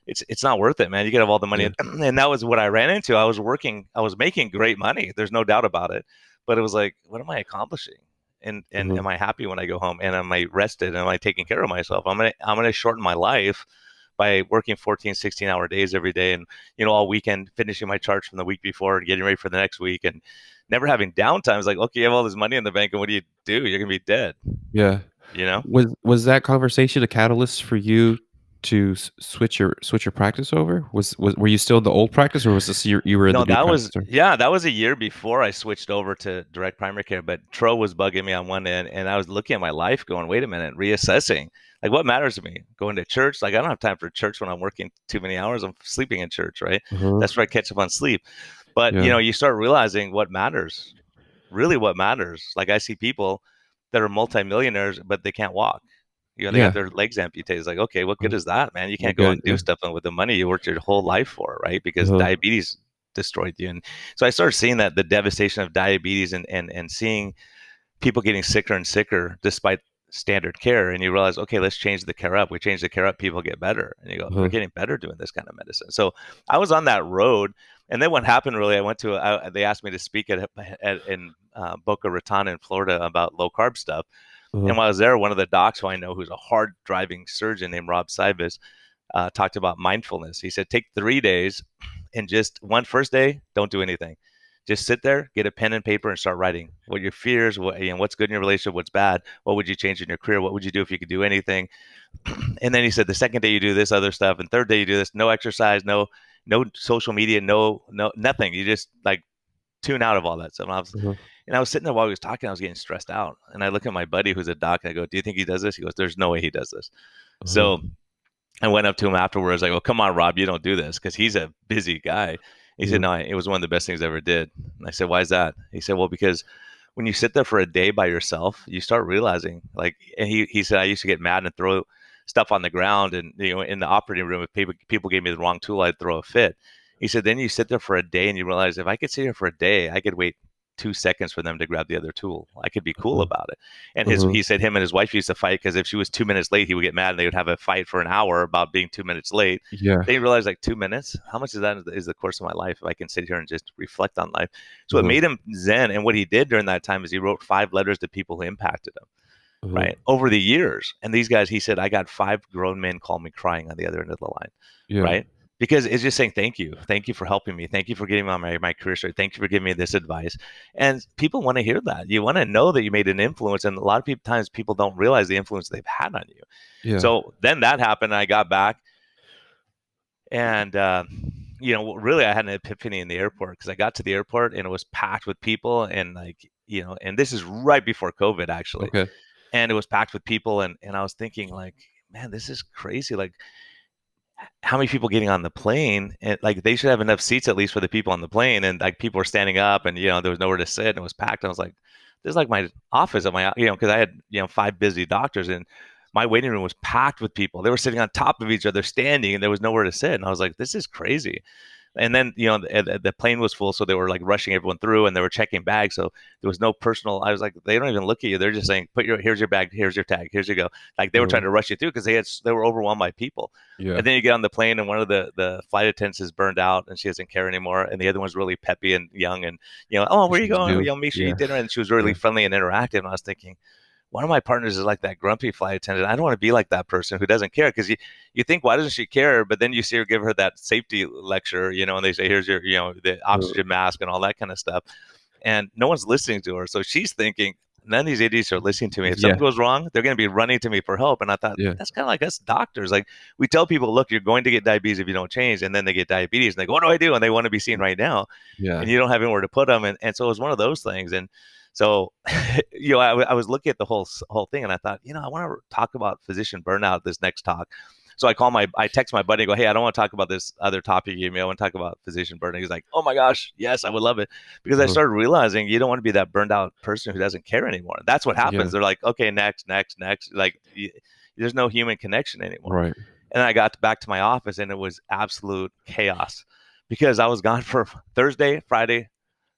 it's not worth it, man. You got to have all the money, Yeah. and that was what I ran into. I was making great money. There's no doubt about it, but it was like, what am I accomplishing? And Uh-huh. am I happy when I go home? And am I rested? And am I taking care of myself? I'm gonna shorten my life by working 14, 16-hour days every day, and all weekend finishing my charts from the week before and getting ready for the next week, and never having downtime. It's like, okay, you have all this money in the bank, and what do you do? You're gonna be dead. Yeah. You know? Was that conversation a catalyst for you to switch your practice over? Were you still in the old practice, or was this you were in the No, new practice? Or that was a year before I switched over to direct primary care. But Tro was bugging me on one end, and I was looking at my life, going, "Wait a minute," reassessing. Like, what matters to me? Going to church? Like, I don't have time for church when I'm working too many hours. I'm sleeping in church, right? Uh-huh. That's where I catch up on sleep. But, Yeah. you start realizing what matters, really what matters. Like, I see people that are multimillionaires, but they can't walk. They got Yeah. their legs amputated. It's like, okay, what good Uh-huh. is that, man? You I can't go get out it. and Yeah. do stuff with the money you worked your whole life for, right? Because Uh-huh. diabetes destroyed you. And so I started seeing that the devastation of diabetes, and seeing people getting sicker and sicker despite standard care. And you realize, okay, let's change the care up. We change the care up, people get better. And you go, they're Uh-huh. getting better doing this kind of medicine. So I was on that road. And then what happened really, I went to, they asked me to speak in Boca Raton in Florida about low carb stuff. Uh-huh. And while I was there, one of the docs who I know, who's a hard driving surgeon named Rob Sybis, talked about mindfulness. He said, take 3 days and just one first day, don't do anything. Just sit there, get a pen and paper, and start writing what your fears, what's good in your relationship, what's bad, what would you change in your career, what would you do if you could do anything. And then he said, the second day you do this other stuff, and third day you do this. No exercise, no social media, no nothing. You just like tune out of all that stuff. Uh-huh. And I was sitting there while he was talking. I was getting stressed out, and I look at my buddy who's a doc. And I go, "Do you think he does this?" He goes, "There's no way he does this." Uh-huh. So I went up to him afterwards. I go, "Come on, Rob, you don't do this," because he's a busy guy. He said, Uh-huh. "No, it was one of the best things I ever did." And I said, "Why is that?" He said, "Well, because when you sit there for a day by yourself, you start realizing, like," and he said, "I used to get mad and throw stuff on the ground, and in the operating room, if people gave me the wrong tool, I'd throw a fit." He said, "Then you sit there for a day and you realize, if I could sit here for a day, I could wait 2 seconds for them to grab the other tool. I could be cool Uh-huh. about it." And Uh-huh. he said him and his wife used to fight because if she was 2 minutes late, he would get mad and they would have a fight for an hour about being 2 minutes late. Yeah. Then you realize, like, 2 minutes, how much of that is the course of my life if I can sit here and just reflect on life? So it Uh-huh. made him zen. And what he did during that time is he wrote 5 letters to people who impacted him, Uh-huh. right, over the years. And these guys, he said, I got 5 grown men call me crying on the other end of the line, Yeah. right? Because it's just saying, thank you for helping me, thank you for getting me on my career story, thank you for giving me this advice. And people want to hear that. You want to know that you made an influence, and a lot of times people don't realize the influence they've had on you. Yeah. So then that happened. I got back, and really, I had an epiphany in the airport, because I got to the airport and it was packed with people, and like, and this is right before COVID, actually. Okay. And it was packed with people, and I was thinking, like, man, this is crazy. Like, how many people getting on the plane, and like they should have enough seats at least for the people on the plane, and like people were standing up, and there was nowhere to sit and it was packed. I was like, this is like my office at my, because I had 5 busy doctors, and my waiting room was packed with people. They were sitting on top of each other standing, and there was nowhere to sit, and I was like, this is crazy. And then the plane was full, so they were like rushing everyone through, and they were checking bags, so there was no personal. I was like, they don't even look at you, they're just saying, here's your bag, here's your tag, here's you go. Like, they were Uh-huh. trying to rush you through because they were overwhelmed by people. Yeah. And then you get on the plane, and one of the flight attendants is burned out and she doesn't care anymore, and the other one's really peppy and young, and oh, where are you Issues to going, do. make sure you Yeah. eat dinner. And she was really Yeah. friendly and interactive, and I was thinking, one of my partners is like that grumpy flight attendant. I don't want to be like that person who doesn't care, because you think, why doesn't she care? But then you see her give her that safety lecture, and they say, here's your, the Uh, oxygen mask and all that kind of stuff. And no one's listening to her. So she's thinking, none of these idiots are listening to me. If yeah. something goes wrong, they're going to be running to me for help. And I thought, Yeah. that's kind of like us doctors. Like, we tell people, look, you're going to get diabetes if you don't change. And then they get diabetes and they go, what do I do? And they want to be seen right now, and Yeah. you don't have anywhere to put them. And so it was one of those things. And so, I was looking at the whole thing, and I thought, I want to talk about physician burnout this next talk. So I text my buddy and go, hey, I don't want to talk about this other topic you gave me. I want to talk about physician burnout. He's like, oh my gosh, yes, I would love it. Because I Uh-huh. started realizing you don't want to be that burned out person who doesn't care anymore. That's what Yeah. happens. They're like, okay, next, next, next. Like, there's no human connection anymore. Right. And I got back to my office, and it was absolute chaos, because I was gone for Thursday, Friday,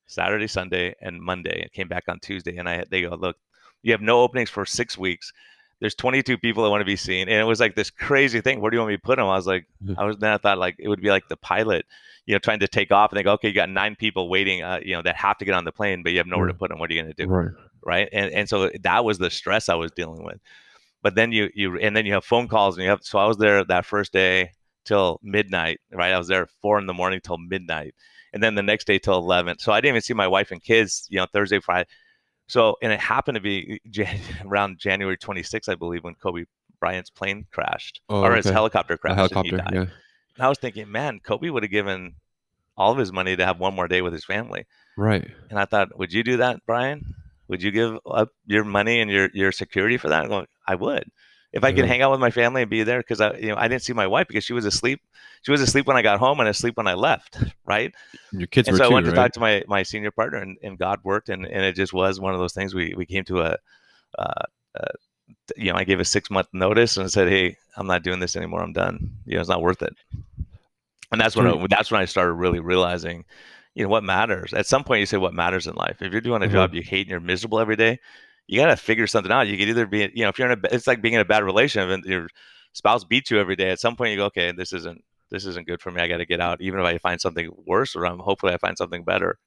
Saturday, Sunday, and Monday, and came back on Tuesday. And they go, look, you have no openings for 6 weeks. There's 22 people that want to be seen. And it was like this crazy thing. Where do you want me to put them? I was like, then I thought, like, it would be like the pilot, trying to take off, and they go, okay, you got 9 people waiting, that have to get on the plane, but you have nowhere Yeah. to put them. What are you going to do? Right. Right. And so that was the stress I was dealing with. But then and then you have phone calls, and so I was there that first day till midnight, right? I was there at 4 a.m. till midnight, and then the next day till 11. So I didn't even see my wife and kids, Thursday, Friday. So, and it happened to be around January 26th, I believe, when Kobe Bryant's plane crashed, Oh, or his okay. helicopter A crashed, and he helicopter. died. Yeah. And I was thinking, man, Kobe would have given all of his money to have one more day with his family. Right. And I thought, would you do that, Brian? Would you give up your money and your security for that? I'm going, I would. if I could Uh-huh. hang out with my family and be there, because I didn't see my wife because she was asleep. She was asleep when I got home and asleep when I left, right? Your kids And were so I too, went to right? talk to my senior partner, and God worked, and it just was one of those things. We came to uh, uh, I gave a 6 month notice and said, hey, I'm not doing this anymore. I'm done. It's not worth it. And So, that's when I started really realizing, what matters. At some point, you say what matters in life. If you're doing a uh-huh. job you hate and you're miserable every day, you got to figure something out. You could either be, if you're it's like being in a bad relationship and your spouse beats you every day. At some point, you go, okay, this isn't good for me. I got to get out. Even if I find something worse, or hopefully I find something better.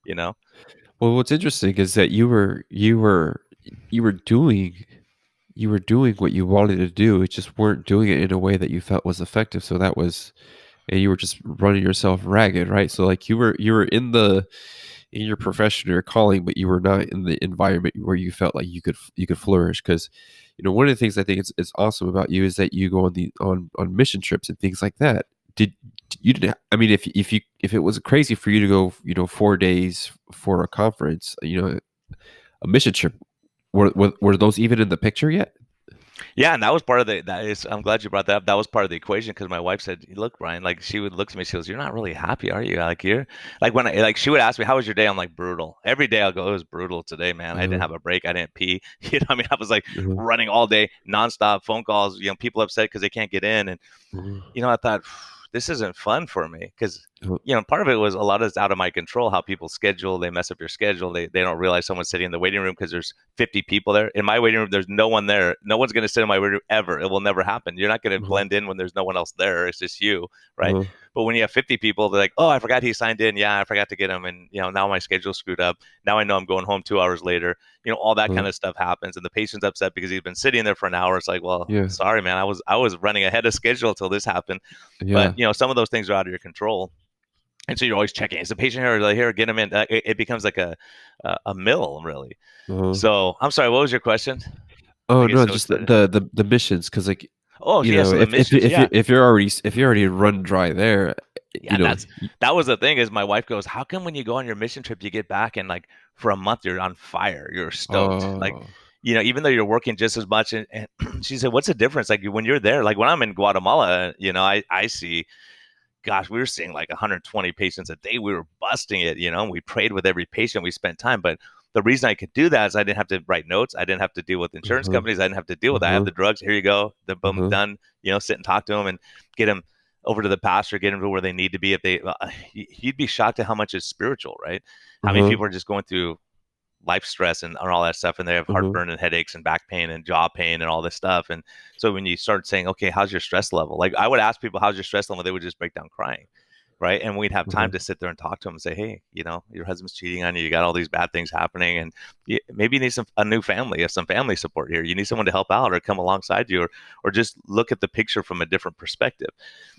Well, what's interesting is that you were doing what you wanted to do. It just weren't doing it in a way that you felt was effective. So that was, and you were just running yourself ragged, right? So like you were in your profession or calling, but you were not in the environment where you felt like you could flourish. Because one of the things I think is awesome about you is that you go on on mission trips and things like that. Did you didn't? I mean, if it was crazy for you to go, 4 days for a conference, a mission trip, were those even in the picture yet? Yeah, and that was part of the that is I'm glad you brought that up. That was part of the equation because my wife said, "Look, Brian, like she would look at me, she goes, "You're not really happy, are you? Like you're like when she would ask me, "How was your day?" I'm like, "Brutal." Every day I'll go, "It was brutal today, man. I didn't Uh-huh, have a break. I didn't pee." I mean, I was like uh-huh, running all day, nonstop phone calls, people upset because they can't get in, and uh-huh, I thought this isn't fun for me because uh-huh, part of it was a lot of it's out of my control. How people schedule, they mess up your schedule. They don't realize someone's sitting in the waiting room because there's 50 people there. In my waiting room, there's no one there. No one's going to sit in my waiting room ever. It will never happen. You're not going to uh-huh, blend in when there's no one else there. It's just you, right? uh-huh, But when you have 50 people, they're like, oh, I forgot he signed in. Yeah, I forgot to get him. And, now my schedule's screwed up. Now I know I'm going home 2 hours later. All that uh-huh. kind of stuff happens. And the patient's upset because he's been sitting there for an hour. It's like, well, Yeah, sorry, man. I was running ahead of schedule until this happened. But, yeah, some of those things are out of your control. And so you're always checking, is the patient here? Like, here, get him in. It becomes like a mill, really. uh-huh. So I'm sorry, what was your question? I Oh, guess no, I was just the missions, because like, oh, so yeah, so the missions, if you yeah. if you're already run dry there, Yeah, that was the thing is my wife goes, how come when you go on your mission trip, you get back and like for a month you're on fire, you're stoked. Like, oh, even though you're working just as much and she said, what's the difference? Like when you're there, like when I'm in Guatemala, I see gosh, we were seeing like 120 patients a day. We were busting it, and we prayed with every patient. We spent time. But the reason I could do that is I didn't have to write notes. I didn't have to deal with insurance uh-huh, companies. I didn't have to deal with that. I have uh-huh, the drugs. Here you go. The boom, uh-huh, done. Sit and talk to them and get them over to the pastor, get them to where they need to be. If they, you'd be shocked at how much is spiritual, right? How many uh-huh, people are just going through life stress and all that stuff and they have uh-huh, heartburn and headaches and back pain and jaw pain and all this stuff. And so when you start saying, okay, how's your stress level, like I would ask people how's your stress level, they would just break down crying, right? And we'd have time uh-huh, to sit there and talk to them and say, hey, your husband's cheating on you, you got all these bad things happening, and maybe you need a new family, you have some family support here, you need someone to help out or come alongside you, or just look at the picture from a different perspective.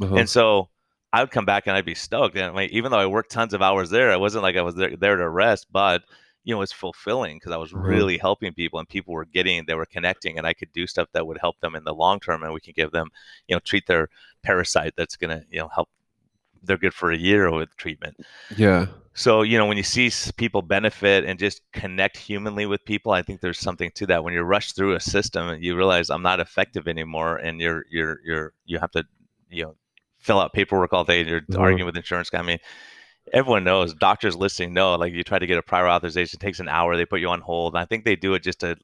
uh-huh, And so I would come back and I'd be stoked. And even though I worked tons of hours there, it wasn't like I was there to rest, but it was fulfilling because I was uh-huh, really helping people and people were they were connecting, and I could do stuff that would help them in the long term, and we can give them, treat their parasite that's gonna, help. They're good for a year with treatment. yeah, So, when you see people benefit and just connect humanly with people, I think there's something to that. When you're rushed through a system and you realize I'm not effective anymore, and you have to, you know, fill out paperwork all day, and you're uh-huh, arguing with insurance guy. I mean, everyone knows, doctors listening know, like you try to get a prior authorization, it takes an hour, they put you on hold. And I think they do it just to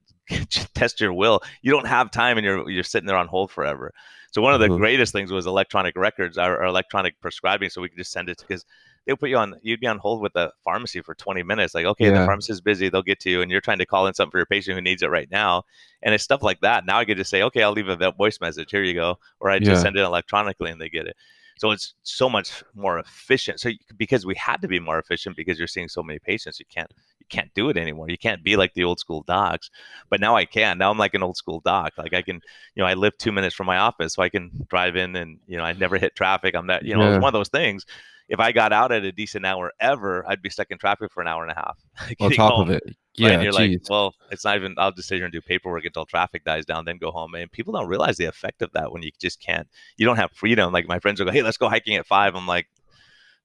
test your will. You don't have time and you're sitting there on hold forever. So one of the uh-huh, greatest things was electronic records or electronic prescribing, so we could just send it because they'll put you on, you'd be on hold with the pharmacy for 20 minutes. Like, okay, the yeah, pharmacist is busy, they'll get to you, and you're trying to call in something for your patient who needs it right now. And it's stuff like that. Now I could just say, okay, I'll leave a voice message. Here you go. Or I just yeah, send it electronically and they get it. So it's so much more efficient. So because we had to be more efficient because you're seeing so many patients, you can't do it anymore. You can't be like the old school docs. But now I can. Now I'm like an old school doc. Like I can, I live 2 minutes from my office, so I can drive in and I never hit traffic. I'm not, it's yeah. one of those things. If I got out at a decent hour ever, I'd be stuck in traffic for an hour and a half On getting top of home. it, Right. And yeah, you're like, geez, well, it's not even, I'll just sit here and do paperwork until traffic dies down, then go home. And people don't realize the effect of that when you just can't, you don't have freedom. Like my friends will go, hey, let's go hiking at 5. I'm like,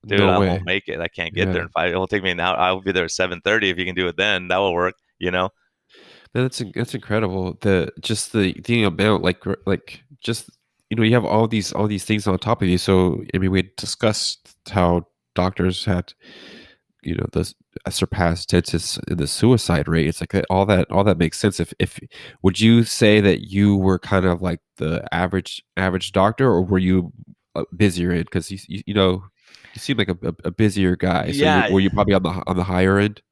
dude, no I way, won't make it. I can't get there yeah. in 5. It will take me an hour. I'll be there at 7:30. If you can do it then, that will work, That's incredible. The amount, like just you have all these things on top of you. So I mean, we discussed how doctors had the surpassed census in the suicide rate. It's like all that makes sense. If would you say that you were kind of like the average doctor, or were you busier in? Because you seem like a busier guy. So were Yeah, you probably on the higher end?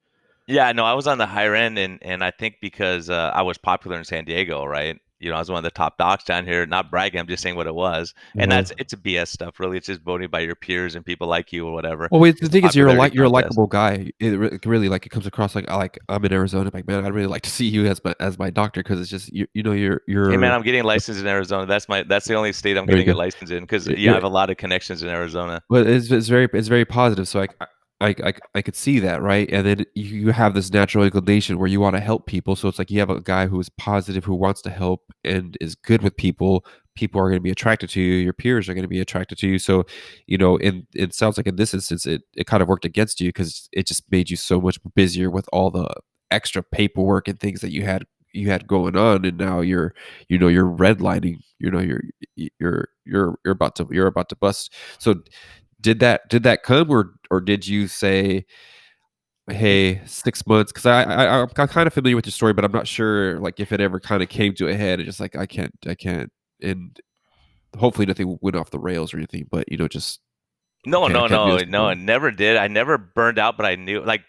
yeah, no, I was on the higher end, and I think because I was popular in San Diego, right? I was one of the top docs down here. Not bragging, I'm just saying what it was. And Uh-huh. it's a BS stuff, really. It's just voted by your peers and people like you or whatever. Well, wait, the It's a thing is, you're a popularity like you're a contest. likable guy. Really, like, it comes across like I'm in Arizona. Like, man, I'd really like to see you as my doctor, because it's just Hey man, you're I'm getting licensed in Arizona. That's the only state I'm there. You getting a go. license in because yeah, I You're have a lot of connections in Arizona. But it's very positive. So I could see that, right? And then you have this natural inclination where you want to help people. So it's like you have a guy who is positive, who wants to help and is good with people. People are going to be attracted to you. Your peers are going to be attracted to you. So, and it sounds like in this instance, it kind of worked against you, because it just made you so much busier with all the extra paperwork and things that you had going on, and now you're redlining. You're about to bust. So did that come, or did you say, hey, 6 months? Because I'm kind of familiar with your story, but I'm not sure, like, if it ever kind of came to a head and just like, I can't, and hopefully nothing went off the rails or anything, but just, No, okay, I no, can't do no, this no, I anymore. never did. I never burned out, but I knew like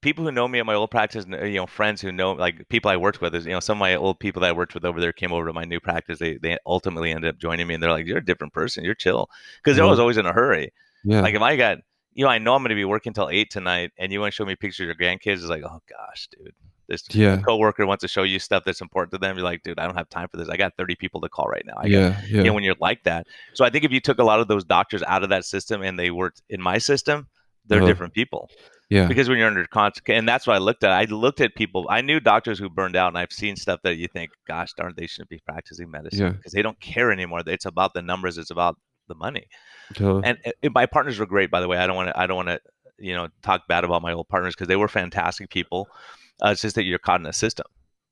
people who know me at my old practice, friends who know like people I worked with is, some of my old people that I worked with over there came over to my new practice. They ultimately ended up joining me and they're like, "You're a different person. You're chill." Because they're Uh-huh. always in a hurry. Yeah. Like if I got, I know I'm going to be working till 8 tonight and you want to show me pictures of your grandkids, it's like, "Oh gosh, dude." This a Yeah. coworker wants to show you stuff that's important to them. You're like, dude, I don't have time for this. I got 30 people to call right now. I got, Yeah. Yeah. when you're like that. So I think if you took a lot of those doctors out of that system and they worked in my system, they're Uh-huh. different people. Yeah. Because when you're under contract, and that's what I looked at. I looked at people. I knew doctors who burned out, and I've seen stuff that you think, "Gosh darn, they shouldn't be practicing medicine Yeah. because they don't care anymore. It's about the numbers. It's about the money." Uh-huh. And my partners were great, by the way. I don't want to. I don't want to. Talk bad about my old partners because they were fantastic people. It's just that you're caught in a system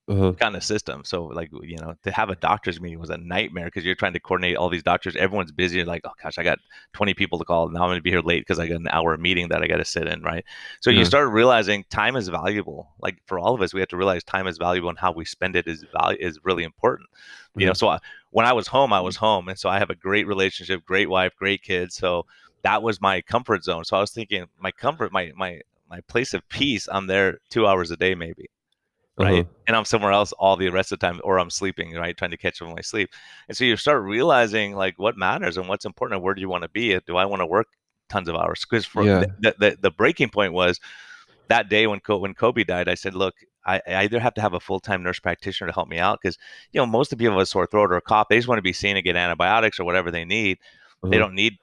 Uh-huh. kind of system. So like, to have a doctor's meeting was a nightmare because you're trying to coordinate all these doctors. Everyone's busy. You're like, oh gosh, I got 20 people to call. Now I'm going to be here late because I got an hour meeting that I got to sit in. Right. So you Yeah. start realizing time is valuable. Like for all of us, we have to realize time is valuable and how we spend it is really important. Yeah. So when I was home, I was home. And so I have a great relationship, great wife, great kids. So that was my comfort zone. So I was thinking my comfort, my place of peace, I'm there 2 hours a day, maybe, Uh-huh. right? And I'm somewhere else all the rest of the time, or I'm sleeping, right? Trying to catch up on my sleep. And so you start realizing like what matters and what's important and where do you want to be? Do I want to work tons of hours? Because for Yeah. the breaking point was that day when Kobe died. I said, look, I either have to have a full time nurse practitioner to help me out because most of the people have a sore throat or a cough. They just want to be seen and get antibiotics or whatever they need. They Uh-huh. don't need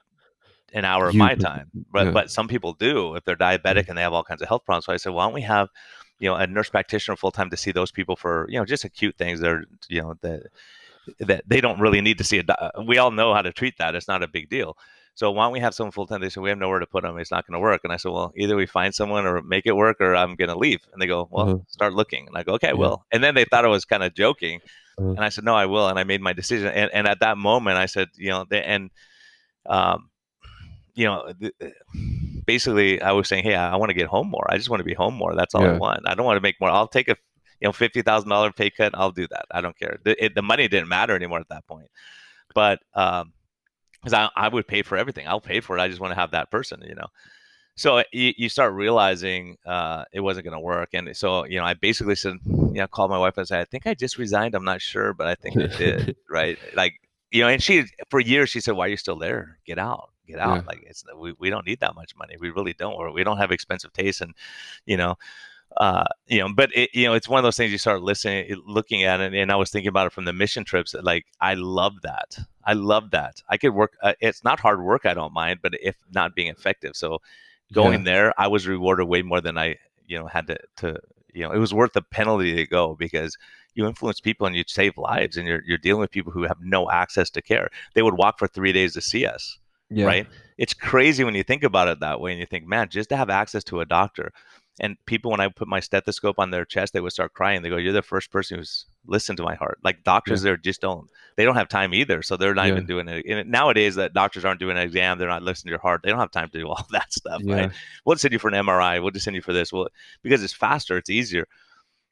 an hour of You my person. time. But Yeah. some people do if they're diabetic and they have all kinds of health problems. So I said, why don't we have, a nurse practitioner full time to see those people for, just acute things that are, that they don't really need to see we all know how to treat that. It's not a big deal. So why don't we have someone full time? They said, we have nowhere to put them. It's not going to work. And I said, well, either we find someone or make it work or I'm going to leave. And they go, well, Uh-huh. start looking. And I go, okay, I Yeah. will. And then they thought I was kind of joking. Uh-huh. And I said, no, I will. And I made my decision. And at that moment I said, um, you know, basically I was saying, hey, I want to get home more. I just want to be home more. That's all I Yeah. want. I don't want to make more. I'll take a $50,000 pay cut. I'll do that. I don't care. The money didn't matter anymore at that point. But because I would pay for everything. I'll pay for it. I just want to have that person. So you start realizing it wasn't going to work. And so, I basically said, called my wife and said, I think I just resigned. I'm not sure, but I think I did. Right. Like, and she, for years, she said, why are you still there? Get out, get Yeah. out. Like we don't need that much money. We really don't, or we don't have expensive tastes. And, you know, but it's one of those things you start looking at it. And I was thinking about it from the mission trips. Like, I love that. I love that. I could work. It's not hard work. I don't mind, but if not being effective. So, Yeah. going there, I was rewarded way more than I, had it was worth the penalty to go because you influence people and you save lives and you're dealing with people who have no access to care. They would walk for 3 days to see us, Yeah. right? It's crazy when you think about it that way and you think, man, just to have access to a doctor. And people, when I put my stethoscope on their chest, they would start crying. They go, "You're the first person who's listened to my heart." Like Yeah. doctors there just they don't have time either. So they're not Yeah. even doing it. And nowadays that doctors aren't doing an exam, they're not listening to your heart. They don't have time to do all that stuff, right? Yeah. We'll send you for an MRI. We'll just send you for this. Well, because it's faster, it's easier.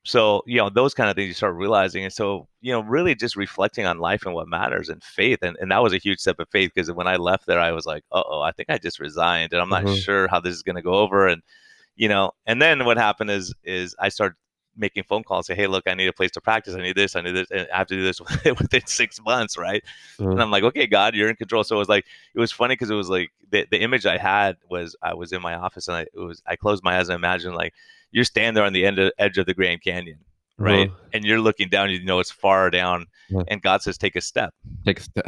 So, those kind of things you start realizing. And so, really just reflecting on life and what matters and faith. And that was a huge step of faith, because when I left there, I was like, oh, I think I just resigned and I'm not Uh-huh. sure how this is going to go over. And then what happened is I started making phone calls, say, hey, look, I need a place to practice. I need this, and I have to do this within 6 months. Right. Uh-huh. And I'm like, okay, God, you're in control. So it was funny, because it was like the image I had was I was in my office, and I closed my eyes and imagined, like, you're standing there on the edge of the Grand Canyon, right? Uh-huh. And you're looking down, it's far down. Uh-huh. And God says, take a step, Take a step.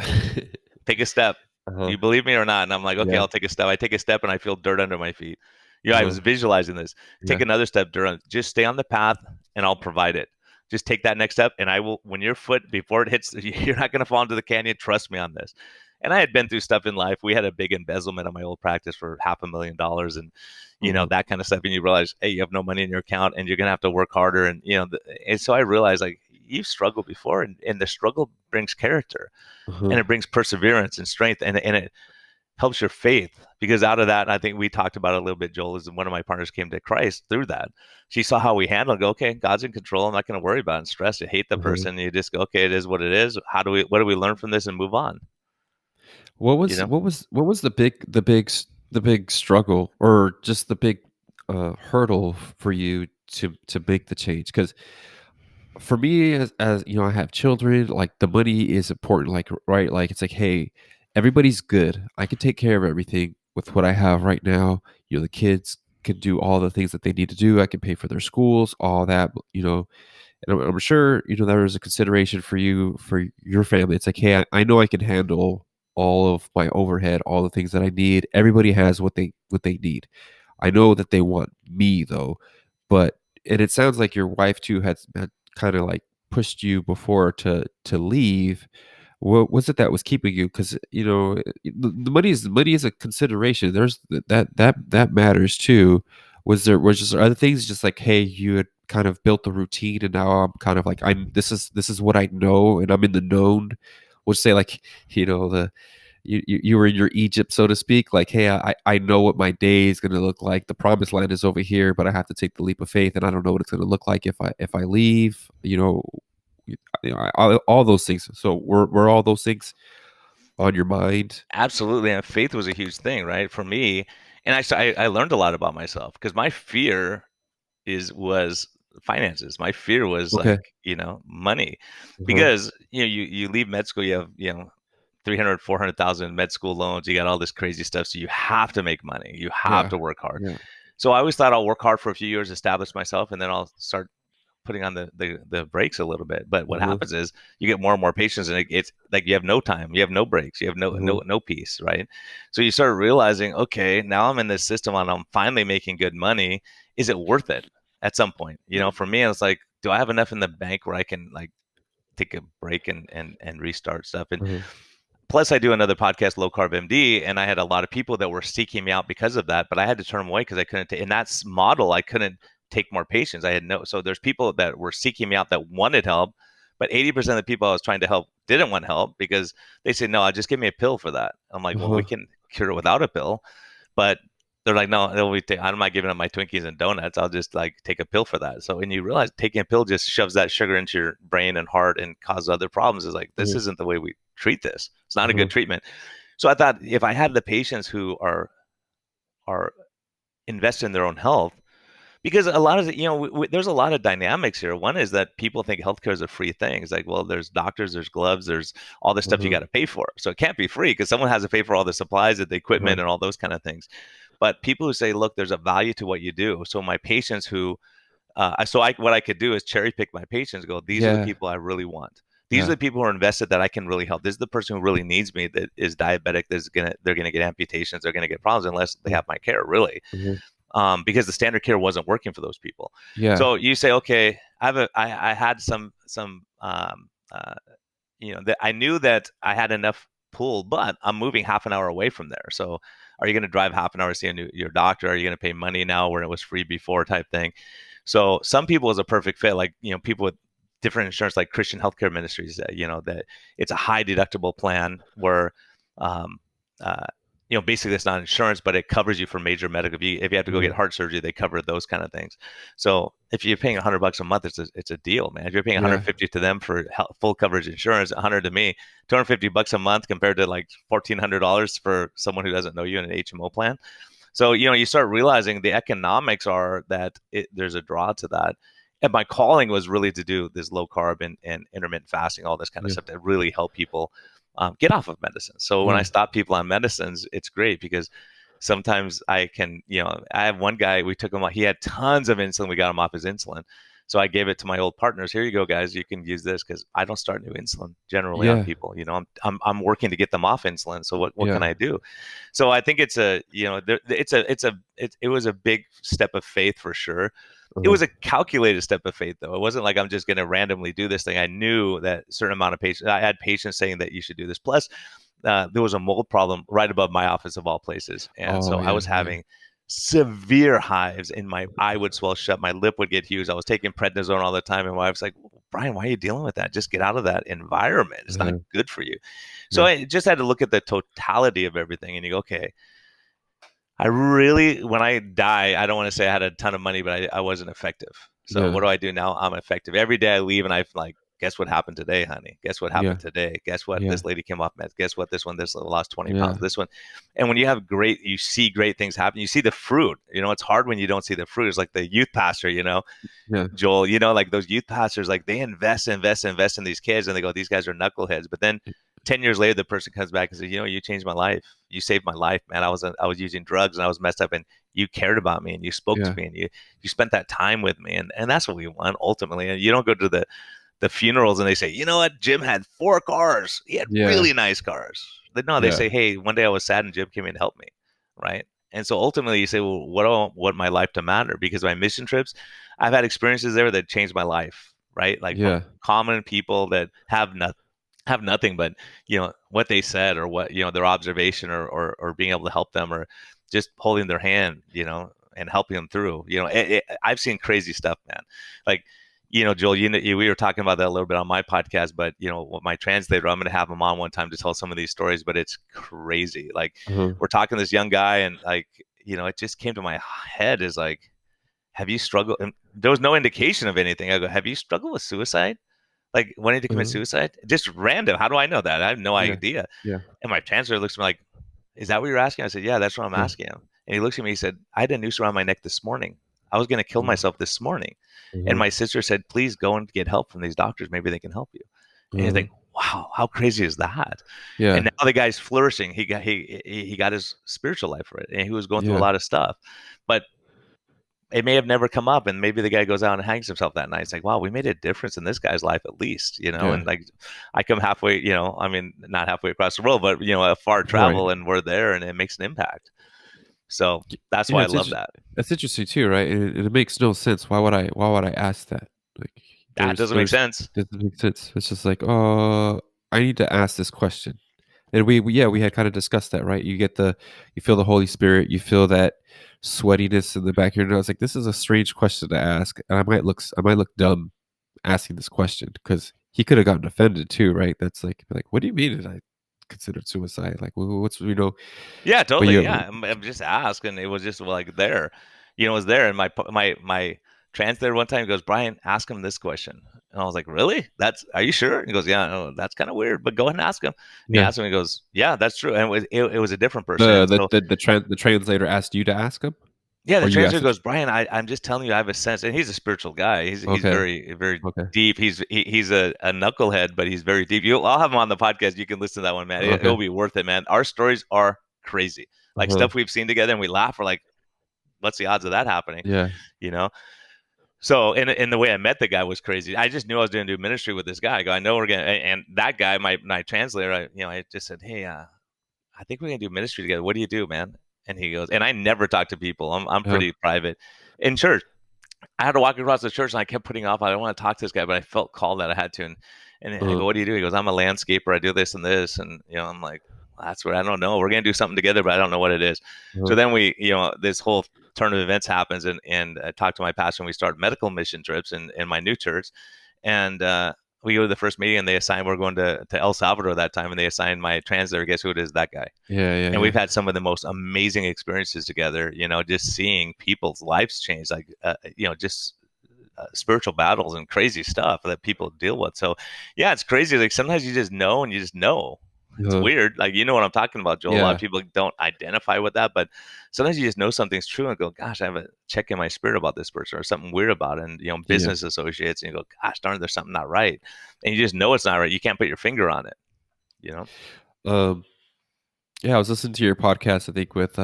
take a step. Uh-huh. You believe me or not? And I'm like, okay, Yeah. I'll take a step. I take a step and I feel dirt under my feet. I Uh-huh. was visualizing this. Take Yeah. another step, dirt. Just stay on the path and I'll provide it. Just take that next step, and I will, when your foot, before it hits, you're not going to fall into the canyon. Trust me on this. And I had been through stuff in life. We had a big embezzlement on my old practice for $500,000, and Uh-huh. that kind of stuff. And you realize, hey, you have no money in your account, and you're gonna have to work harder. And so I realized, like, you've struggled before, and the struggle brings character, Uh-huh. and it brings perseverance and strength, and it helps your faith. Because out of that, I think we talked about it a little bit, Joel, is one of my partners came to Christ through that. She saw how we handle it, go, okay, God's in control. I'm not going to worry about it and stress it, hate the Uh-huh. person. You just go, okay, it is what it is. What do we learn from this, and move on? What You was know? the big struggle, or just the big hurdle for you to make the change? Because for me, as you know, I have children. Like, the money is important. Like, right, like, it's like, hey, everybody's good. I can take care of everything with what I have right now. The kids can do all the things that they need to do. I can pay for their schools, all that. And I'm sure, there is a consideration for you, for your family. It's like, hey, I know I can handle all of my overhead, all the things that I need. Everybody has what they need. I know that they want me, though. But and it sounds like your wife too had kind of like pushed you before to leave. What was it that was keeping you? Because the money is a consideration. There's that matters too. Was just other things, just like, hey, you had kind of built the routine, and now I'm kind of like, I'm this is what I know, and I'm in the known. We'll say, like, the you were in your Egypt, so to speak. Like, hey, I know what my day is going to look like. The promised land is over here, but I have to take the leap of faith, and I don't know what it's going to look like if I leave. All those things. So were all those things on your mind? Absolutely. And faith was a huge thing, right? For me. And I learned a lot about myself, because my fear was finances. My fear was Okay. like, money. Uh-huh. Because, you leave med school, you have, 300, 400,000 med school loans, you got all this crazy stuff. So you have to make money. You have Yeah. to work hard. Yeah. So I always thought I'll work hard for a few years, establish myself, and then I'll start putting on the brakes a little bit. But what Uh-huh. happens is you get more and more patients, and it's like you have no time, you have no breaks, you have Uh-huh. no peace, right? So you start realizing, okay, now I'm in this system and I'm finally making good money. Is it worth it at some point? For me, it's like, do I have enough in the bank where I can, like, take a break and restart stuff? And Uh-huh. plus, I do another podcast, Low Carb MD, and I had a lot of people that were seeking me out because of that, but I had to turn them away because I couldn't. In that model, I couldn't take more patients. I had no. So there's people that were seeking me out that wanted help, but 80% of the people I was trying to help didn't want help, because they said, "No, just give me a pill for that." I'm like, "Well, we Uh-huh. can cure it without a pill," but they're like, "No, I'm not giving up my Twinkies and donuts. I'll just, like, take a pill for that." So when you realize taking a pill just shoves that sugar into your brain and heart and causes other problems, is like, this Uh-huh. isn't the way we treat this. It's not a Uh-huh. good treatment. So I thought, if I had the patients who are invested in their own health, because a lot of there's a lot of dynamics here. One is that people think healthcare is a free thing. It's like, well, there's doctors, there's gloves, there's all this stuff you Uh-huh. got to pay for. So it can't be free, because someone has to pay for all the supplies, the Uh-huh. equipment, and all those kind of things. But people who say, look, there's a value to what you do. So my patients who what I could do is cherry pick my patients, go, these are the Yeah. people I really want. These are Yeah. the people who are invested that I can really help. This is the person who really needs me, that is diabetic, they're gonna get amputations, they're gonna get problems unless they have my care, really. Uh-huh. Because the standard care wasn't working for those people. Yeah. So you say, okay, I had some that I knew that I had enough pool, but I'm moving half an hour away from there. So are you going to drive half an hour to see your doctor? Are you going to pay money now where it was free before type thing? So some people is a perfect fit, like, people with different insurance, like Christian healthcare ministries, that it's a high deductible plan where, um, uh, basically it's not insurance, but it covers you for major medical. If you have to go get Mhm. heart surgery, they cover those kind of things. So if you're paying $100 a month, it's a deal, man. If you're paying Yeah. 150 to them for full coverage insurance, 100 to me, $250 a month compared to like $1,400 for someone who doesn't know you in an HMO plan. So, you start realizing the economics are that there's a draw to that. And my calling was really to do this low carb and intermittent fasting, all this kind of Yeah. stuff that really help people get off of medicine. So when I Yeah. stop people on medicines, it's great because sometimes I can, I have one guy, we took him off, he had tons of insulin. We got him off his insulin. So I gave it to my old partners. Here you go, guys. You can use this because I don't start new insulin generally on Yeah. people. I'm working to get them off insulin. So what Yeah. can I do? So I think it's a, it was a big step of faith for sure. It Uh-huh. was a calculated step of faith, though. It wasn't like I'm just going to randomly do this thing. I knew that a certain amount of patients, I had patients saying that you should do this. Plus, there was a mold problem right above my office of all places. And Oh, so I yeah. was Yeah. having severe hives and my eye would swell shut. My lip would get huge. I was taking prednisone all the time. And my wife's like, Brian, why are you dealing with that? Just get out of that environment. It's not Uh-huh. good for you. So Yeah. I just had to look at the totality of everything and you go, okay, I really, when I die, I don't want to say I had a ton of money, but I wasn't effective. So Yeah. what do I do now? I'm effective. Every day I leave and I'm like, guess what happened today, honey? Guess what Yeah. happened today? Guess what? Yeah. This lady came off meds. Guess what? This lost 20 Yeah. pounds. This one. And when you see great things happen, you see the fruit. It's hard when you don't see the fruit. It's like the youth pastor, Yeah. Joel, like those youth pastors, like they invest in these kids and they go, these guys are knuckleheads. But then 10 years later, the person comes back and says, you changed my life. You saved my life, man. I was using drugs and I was messed up and you cared about me and you spoke to Yeah. me and you spent that time with me. And that's what we want ultimately. And you don't go to the funerals and they say, you know what? Jim had 4 cars. He had Yeah. really nice cars. No, they Yeah. say, hey, one day I was sad and Jim came in and helped me. Right. And so ultimately you say, well, what do I want my life to matter? Because my mission trips, I've had experiences there that changed my life. Right. Like from Yeah. common people that have nothing but, what they said or what, their observation or being able to help them or just holding their hand, and helping them through, I've seen crazy stuff, man. Like, Joel, we were talking about that a little bit on my podcast, but with my translator, I'm going to have him on one time to tell some of these stories, but it's crazy. Like Uh-huh. we're talking to this young guy and like, it just came to my head is like, have you struggled? And there was no indication of anything. I go, have you struggled with suicide? Like wanting to commit Uh-huh. suicide? Just random. How do I know that? I have no Yeah. idea. Yeah. And my translator looks at me like, is that what you're asking? I said, yeah, that's what I'm Yeah. asking him. And he looks at me, he said, I had a noose around my neck this morning. I was going to kill Uh-huh. myself this morning. And Uh-huh. my sister said, please go and get help from these doctors. Maybe they can help you. And you Uh-huh. think, wow, how crazy is that? And Yeah. now the guy's flourishing. He got his spiritual life for it. And he was going through a Yeah. lot of stuff. But it may have never come up and maybe the guy goes out and hangs himself that night. It's like, wow, we made a difference in this guy's life at least, Yeah. and like I come halfway, I mean, not halfway across the world, but a far Right. travel and we're there and it makes an impact. So that's Yeah, why I love that. that's interesting too, right? It makes no sense. Why would I ask that? Like That there's doesn't make sense. doesn't make sense. It's just like, I need to ask this question. And we had kind of discussed that, right? You feel the Holy Spirit, you feel that sweatiness in the back of your nose. Like this is a strange question to ask, and I might look dumb asking this question because he could have gotten offended too, right? That's like, what do you mean? Is I considered suicide? Like, what's Yeah, But totally. you, Yeah, I'm just asking. It was just like there, it was there. And my translator one time goes, Brian, ask him this question. And I was like, really? Are you sure? He goes, yeah, no, that's kind of weird, but go ahead and ask him. And he yeah. asked him, he goes, yeah, that's true. And it was a different person. And so The translator asked you to ask him, yeah, the or you asked translator it? goes, Brian, I'm just telling you, I have a sense, and he's a spiritual guy. He's Okay, very, very okay, deep. He's a knucklehead, but he's very deep. I'll have him on the podcast. You can listen to that one, man. okay. It'll be worth it, man. Our stories are crazy, like Uh-huh. stuff we've seen together, and we laugh. We're like, what's the odds of that happening? Yeah, You know. So, in the way I met the guy was crazy. I just knew I was going to do ministry with this guy. I go, I know we're gonna, and that guy, my translator, I just said, hey, I think we're gonna do ministry together. What do you do, man? And he goes, and I never talk to people. I'm uh, pretty private in church. I had to walk across the church and I kept putting off. I don't want to talk to this guy, but I felt called that I had to. And I Uh-huh. go, what do you do? He goes, I'm a landscaper. I do this and this. And, I'm like, that's what I don't know. We're going to do something together, but I don't know what it is. So Uh-huh. then this whole turn of events happens, and I talked to my pastor, and we start medical mission trips in my new church. And we go to the first meeting, and we're going to El Salvador that time, and they assigned my translator. Guess who it is? That guy. Yeah, yeah, And yeah. we've had some of the most amazing experiences together, just seeing people's lives change, like, just spiritual battles and crazy stuff that people deal with. So, yeah, it's crazy. Like sometimes you just know and you just know. It's Uh-huh. weird. Like, you know what I'm talking about, Joel. A lot of Yeah, people don't identify with that, but sometimes you just know something's true and go, gosh, I have a check in my spirit about this person or something weird about it. And, yeah. business associates, and you go, gosh, darn, there's something not right. And you just know it's not right. You can't put your finger on it, you know? Um, yeah, I was listening to your podcast, I think, with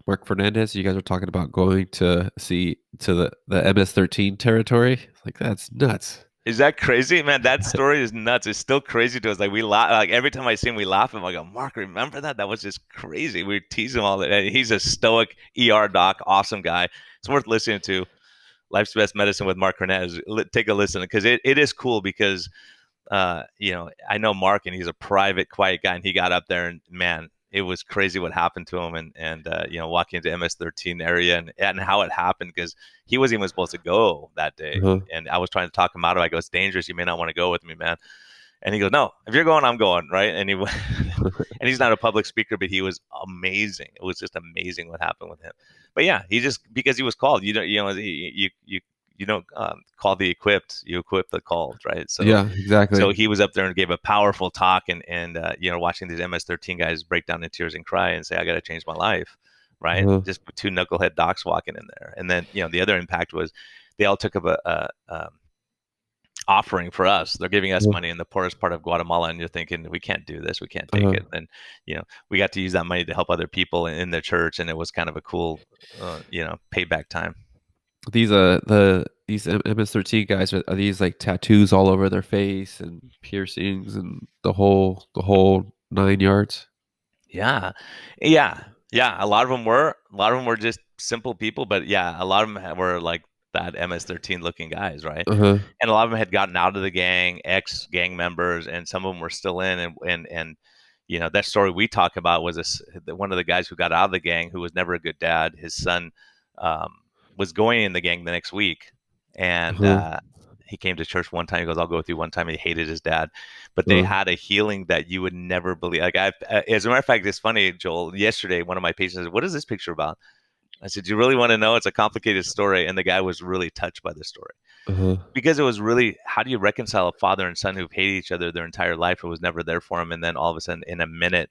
Mark Fernandez. You guys were talking about going to see to the MS-13 territory. Like that's nuts. Is that crazy, man? That story is nuts. It's still crazy to us. Like we laugh. Like every time I see him, we laugh. And I go, Mark, remember that? That was just crazy. We tease him all that. And he's a stoic ER doc, awesome guy. It's worth listening to. Life's Best Medicine with Mark Hernandez. Take a listen because it is cool because I know Mark and he's a private, quiet guy, and he got up there and man, it was crazy what happened to him and walking into MS-13 area and how it happened because he wasn't even supposed to go that day. Uh-huh. And I was trying to talk him out of it. I go, it's dangerous. You may not want to go with me, man. And he goes, no, if you're going, I'm going. Right. And he went, and he's not a public speaker, but he was amazing. It was just amazing what happened with him. But yeah, he just, because he was called, you don't call the equipped, you equip the called, right? So Yeah, exactly. he was up there and gave a powerful talk, and watching these MS-13 guys break down in tears and cry and say, I got to change my life, right? Uh-huh. Just two knucklehead docs walking in there. And then the other impact was they all took up a offering for us. They're giving us Uh-huh. money in the poorest part of Guatemala, and you're thinking, we can't do this, we can't take Uh-huh. it. And we got to use that money to help other people in the church, and it was kind of a cool payback time. These MS-13 guys are these like tattoos all over their face and piercings and the whole 9 yards. Yeah, yeah, yeah. A lot of them were just simple people, but yeah, a lot of them were like that MS-13 looking guys, right? Uh-huh. And a lot of them had gotten out of the gang, ex gang members, and some of them were still in. And that story we talk about was one of the guys who got out of the gang who was never a good dad. His son um, was going in the gang the next week, and Uh-huh. he came to church one time. He goes, "I'll go with you one time." He hated his dad, but they Uh-huh. had a healing that you would never believe. Like as a matter of fact, it's funny, Joel. Yesterday, one of my patients said, "What is this picture about?" I said, "Do you really want to know? It's a complicated story." And the guy was really touched by the story Uh-huh. because it was really, how do you reconcile a father and son who've hated each other their entire life? It was never there for him, and then all of a sudden, in a minute,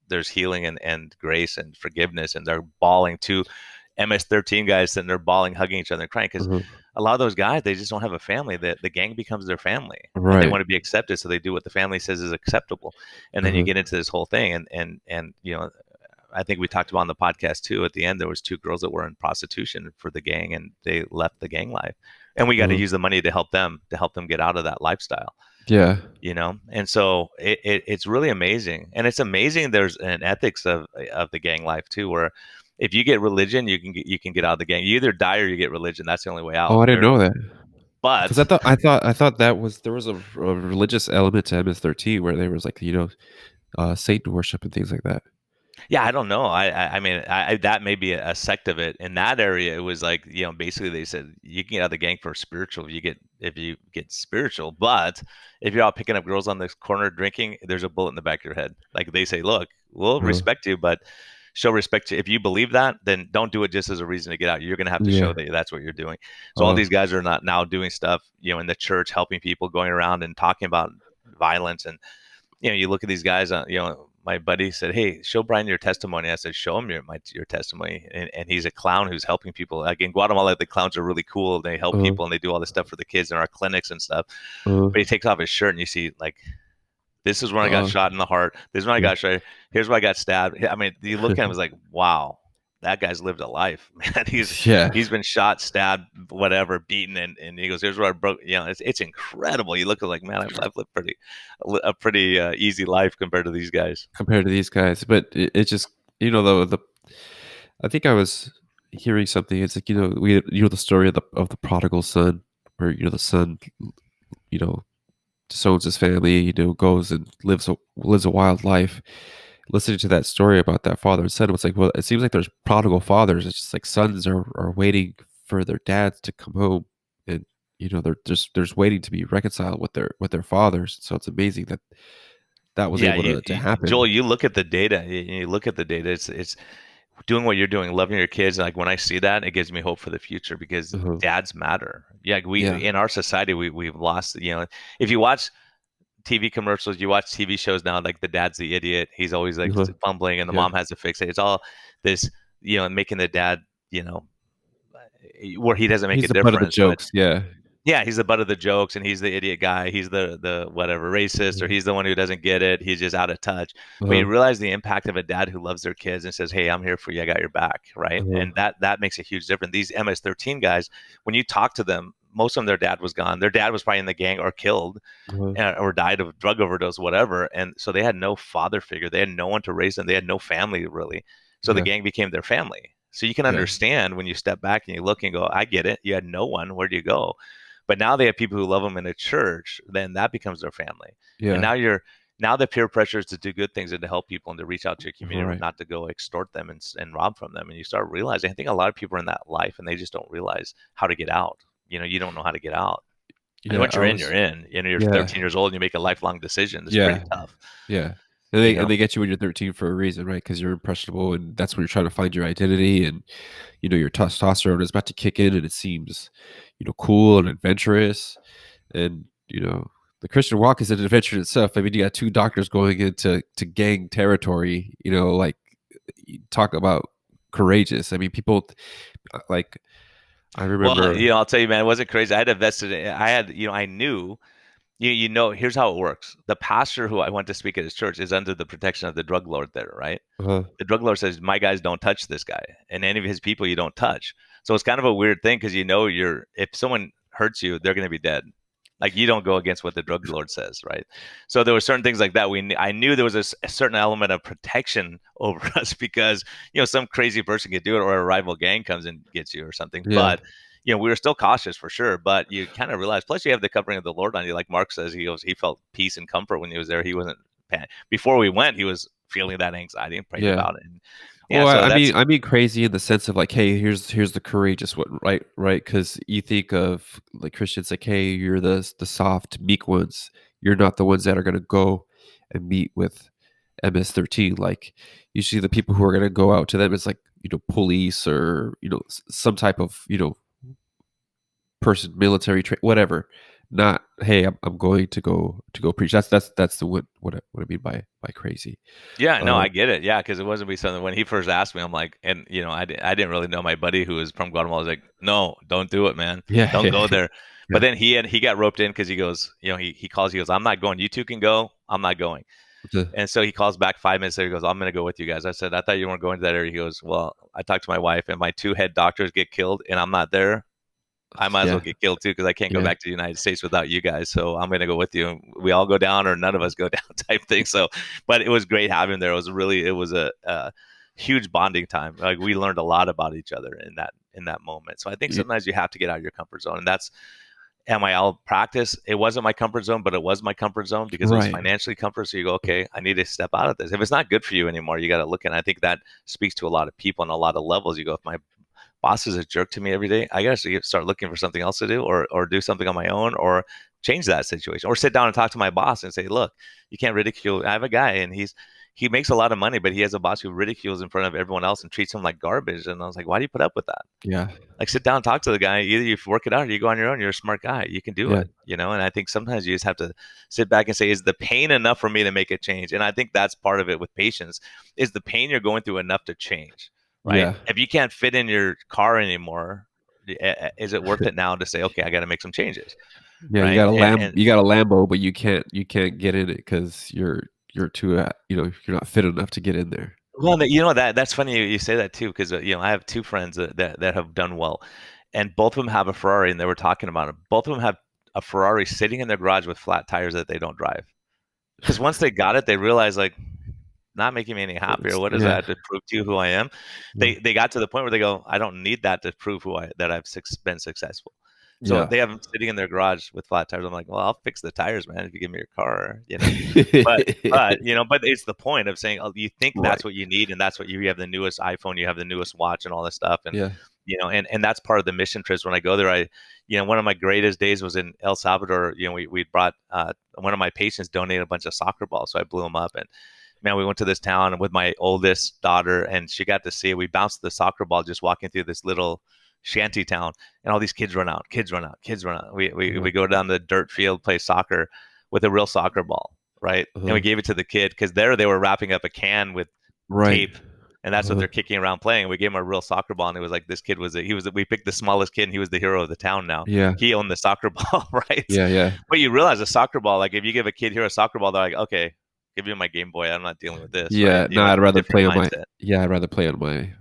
there's healing and grace and forgiveness, and they're bawling. Two MS-13 guys sitting there bawling, hugging each other, and crying because Uh-huh. a lot of those guys, they just don't have a family. The gang becomes their family, and they Right. want to be accepted, so they do what the family says is acceptable. And then you Uh-huh. get into this whole thing, and I think we talked about on the podcast too. At the end, there was two girls that were in prostitution for the gang, and they left the gang life, and we got to Uh-huh. use the money to help them get out of that lifestyle. Yeah. And so it's really amazing, and it's amazing there's an ethics of the gang life too, where if you get religion, you can get out of the gang. You either die or you get religion. That's the only way Oh, out I didn't there. know that. Because I But thought I thought I thought that was there was a religious element to MS-13 where there was like Satan worship and things like that. yeah, I don't know. I mean, that may be a sect of it. In that area, it was like, basically they said you can get out of the gang for spiritual if you get spiritual, but if you're out picking up girls on this corner drinking, there's a bullet in the back of your head. Like they say, look, we'll Uh-huh. respect you, but show respect to, if you believe that, then don't do it just as a reason to get out. You're going to have to show Yeah. that that's what you're doing. So all Uh, these guys are not now doing stuff, in the church, helping people, going around and talking about violence. And you look at these guys. My buddy said, "Hey, show Brian your testimony." I said, "Show him your testimony." And he's a clown who's helping people. Like in Guatemala, the clowns are really cool. They help uh, people and they do all this stuff for the kids in our clinics and stuff. uh, But he takes off his shirt and you see, like, this is when I got uh, shot in the heart. This is when I yeah. got shot. Here's where I got stabbed. I mean, you look at him, it's like, wow, that guy's lived a life, man. Yeah. He's been shot, stabbed, whatever, beaten, and he goes, here's where I broke. It's incredible. You look at, like, man, I've lived a pretty easy life compared to these guys. Compared to these guys, but it just the I think I was hearing something. It's like the story of the prodigal son, where the son you know disowns his family, goes and lives a wild life. Listening to that story about that father and son, it's like, well, it seems like there's prodigal fathers. It's just like sons are waiting for their dads to come home, and they're just waiting to be reconciled with their fathers. So it's amazing that that was Yeah, able to happen. Joel, you look at the data. You look at the data. It's doing what you're doing, loving your kids. Like when I see that, it gives me hope for the future because Uh-huh. dads matter. Yeah, we Yeah. in our society we've lost. If you watch TV commercials, you watch TV shows now, like the dad's the idiot. He's always like Uh-huh. fumbling, and the Yeah. mom has to fix it. It's all this, making the dad, where he doesn't make He's a the butt of the difference. But jokes. Yeah. yeah, he's the butt of the jokes, and he's the idiot guy. He's the whatever racist, or Mhm. he's the one who doesn't get it. He's just out of touch. But Uh-huh. you realize the impact of a dad who loves their kids and says, "Hey, I'm here for you. I got your back." Right, Uh-huh. and that makes a huge difference. These MS-13 guys, when you talk to them, most of them, their dad was gone. Their dad was probably in the gang or killed, Uh-huh. or died of drug overdose, whatever. And so they had no father figure. They had no one to raise them. They had no family really. So the Yeah. gang became their family. So you can Yeah. understand when you step back and you look and go, I get it. You had no one. Where do you go? But now they have people who love them in a church. Then that becomes their family. And Yeah. now the peer pressure is to do good things and to help people and to reach out to your community, Right. not to go extort them and rob from them. And you start realizing, I think a lot of people are in that life and they just don't realize how to get out. You don't know how to get out. And Yeah. once I you're in, you're was. in. You're Yeah. 13 years old and you make a lifelong decision. It's pretty Yeah. tough, Yeah. And you they know? get you when you're 13 for a reason, right? Because you're impressionable, and that's when you're trying to find your identity, and your testosterone is about to kick in, and it seems, cool and adventurous, and the Christian walk is an adventure in itself. I mean, you got two doctors going into gang territory. Like, you talk about courageous. I mean, people like, I Well, remember. I'll tell you, man, it wasn't crazy. I had invested in, I had, I knew, here's how it works. The pastor who I went to speak at his church is under the protection of the drug lord there, right? Uh, The drug lord says, my guys don't touch this guy, and any of his people you don't touch. So it's kind of a weird thing because if someone hurts you, they're going to be dead. Like you don't go against what the drug lord says, right? So there were certain things like that. I knew there was a certain element of protection over us because some crazy person could do it, or a rival gang comes and gets you or something. yeah. But we were still cautious for sure. But you kind of realize, plus you have the covering of the Lord on you, like Mark says. He felt peace and comfort when he was there. He wasn't before we went. He was feeling that anxiety and praying Yeah. about it. And yeah, Well, so that's I mean crazy in the sense of like, hey, here's the courageous one, right? Because you think of like Christians, like, hey, you're the soft, meek ones. You're not the ones that are going to go and meet with MS-13. Like, usually the people who are going to go out to them is like, police, or some type of person, military, whatever. Not, hey, I'm going to go preach. That's the what I mean by crazy. Yeah, no, Uh, I get it. Yeah, because it wasn't be something when he first asked me, I'm like, and I didn't really know my buddy who was from Guatemala. I was like, no, don't do it, man, yeah, don't yeah, go there. But yeah. then he got roped in because he goes, he calls, he goes, I'm not going. You two can go. I'm not going. The- And so he calls back 5 minutes later. He goes, I'm going to go with you guys. I said, I thought you weren't going to that area. He goes, well, I talked to my wife, and my two head doctors get killed, and I'm not there. I might as well yeah, get killed too because I can't go yeah, back to the United States without you guys. So I'm going to go with you. We all go down, or none of us go down, type thing. So, but it was great having him there. It was a huge bonding time. Like we learned a lot about each other in that moment. So I think y- sometimes you have to get out of your comfort zone, and that's am I all practice? It wasn't my comfort zone, but it was my comfort zone because it was right. financially comfort. So you go, okay, I need to step out of this. If it's not good for you anymore, you got to look. And I think that speaks to a lot of people on a lot of levels. You go, if my boss is a jerk to me every day, I got to start looking for something else to do, or do something on my own, or change that situation, or sit down and talk to my boss and say, look, you can't ridicule. I have a guy, and he makes a lot of money, but he has a boss who ridicules in front of everyone else and treats him like garbage. And I was like, why do you put up with that? Yeah, Like sit down and talk to the guy. Either you work it out or you go on your own. You're a smart guy. You can do yeah, it. And I think sometimes you just have to sit back and say, is the pain enough for me to make a change? And I think that's part of it with patients. Is the pain you're going through enough to change? Right? yeah, If you can't fit in your car anymore, is it worth it now to say, okay, I got to make some changes? yeah. Right? And You got a Lambo, but you can't get in it because you're too you're not fit enough to get in there. well, that's funny you say that too, because I have two friends that have done well, and both of them have a Ferrari, and they were talking about it. Both of them have a Ferrari sitting in their garage with flat tires that they don't drive. Because once they got it, they realized like not making me any happier. What does that Yeah, have to prove to you who I am? yeah, They got to the point where they go, I don't need that to prove that I've been successful. So Yeah. they have them sitting in their garage with flat tires. I'm like, well, I'll fix the tires, man, if you give me your car. But it's the point of saying, oh, you think Right. that's what you need, and that's what you have the newest iPhone, you have the newest watch, and all this stuff, and Yeah. and that's part of the mission trips. When I go there, one of my greatest days was in El Salvador. We brought one of my patients donated a bunch of soccer balls, so I blew them up, and man, we went to this town with my oldest daughter, and she got to see it. We bounced the soccer ball just walking through this little shanty town, and all these kids run out, kids run out, kids run out. We we, Uh-huh. we go down the dirt field, play soccer with a real soccer ball, right? And we Uh-huh. gave it to the kid because there they were wrapping up a can with Right. tape, and that's what Uh-huh. they're kicking around playing. We gave him a real soccer ball, and it was like this kid we picked the smallest kid, and he was the hero of the town. Now Yeah. he owned the soccer ball, right? Yeah. Yeah. But you realize a soccer ball, like if you give a kid here a soccer ball, they're like, okay, give you my Game Boy. I'm not dealing with this, right? Yeah. No, It's I'd a rather different play on my mindset. yeah, I'd rather play on my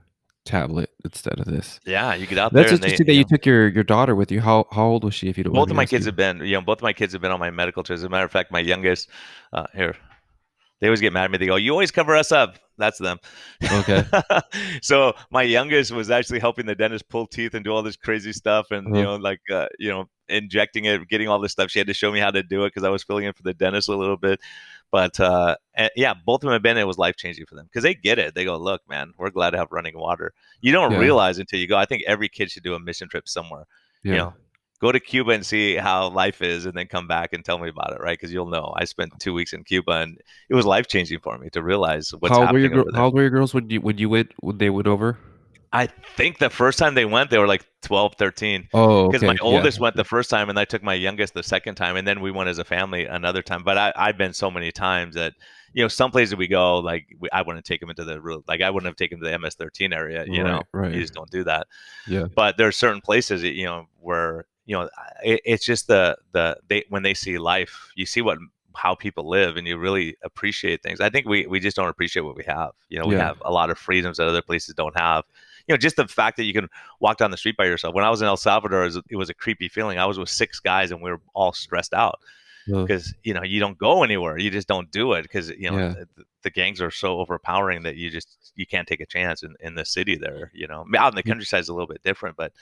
tablet instead of this. Yeah, you get out there That's and interesting that you took your daughter with you. How old was she, if you don't mind both of me my kids asking? have been, both of my kids have been on my medical trips. As a matter of fact, my youngest, here, they always get mad at me. They go, "You always cover us up." That's them. Okay. So my youngest was actually helping the dentist pull teeth and do all this crazy stuff, and Uh-huh. injecting it, getting all this stuff. She had to show me how to do it because I was filling in for the dentist a little bit. But yeah, both of them have been. It was life changing for them because they get it. They go, "Look, man, we're glad to have running water." You don't Yeah. realize until you go. I think every kid should do a mission trip somewhere. You Yeah. know, go to Cuba and see how life is, and then come back and tell me about it, right? Because you'll know. I spent 2 weeks in Cuba, and it was life changing for me to realize what's happening over How there. old were your girls when they went over? I think the first time they went, they were like 12, 13. Oh, Because my okay. Yeah. oldest went the first time, and I took my youngest the second time, and then we went as a family another time. But I've been so many times that, some places we go, like I wouldn't take them into the real, like I wouldn't have taken them to the MS-13 area. Right. You Right. just don't do that. Yeah. But there are certain places that, where it's just they when they see life, you see how people live, and you really appreciate things. I think we just don't appreciate what we have. We Yeah. have a lot of freedoms that other places don't have. Just the fact that you can walk down the street by yourself. When I was in El Salvador, it was a creepy feeling. I was with six guys, and we were all stressed out Uh, because you don't go anywhere. You just don't do it because yeah. the gangs are so overpowering that you can't take a chance in the city there. Out in the Y countryside is a little bit different, but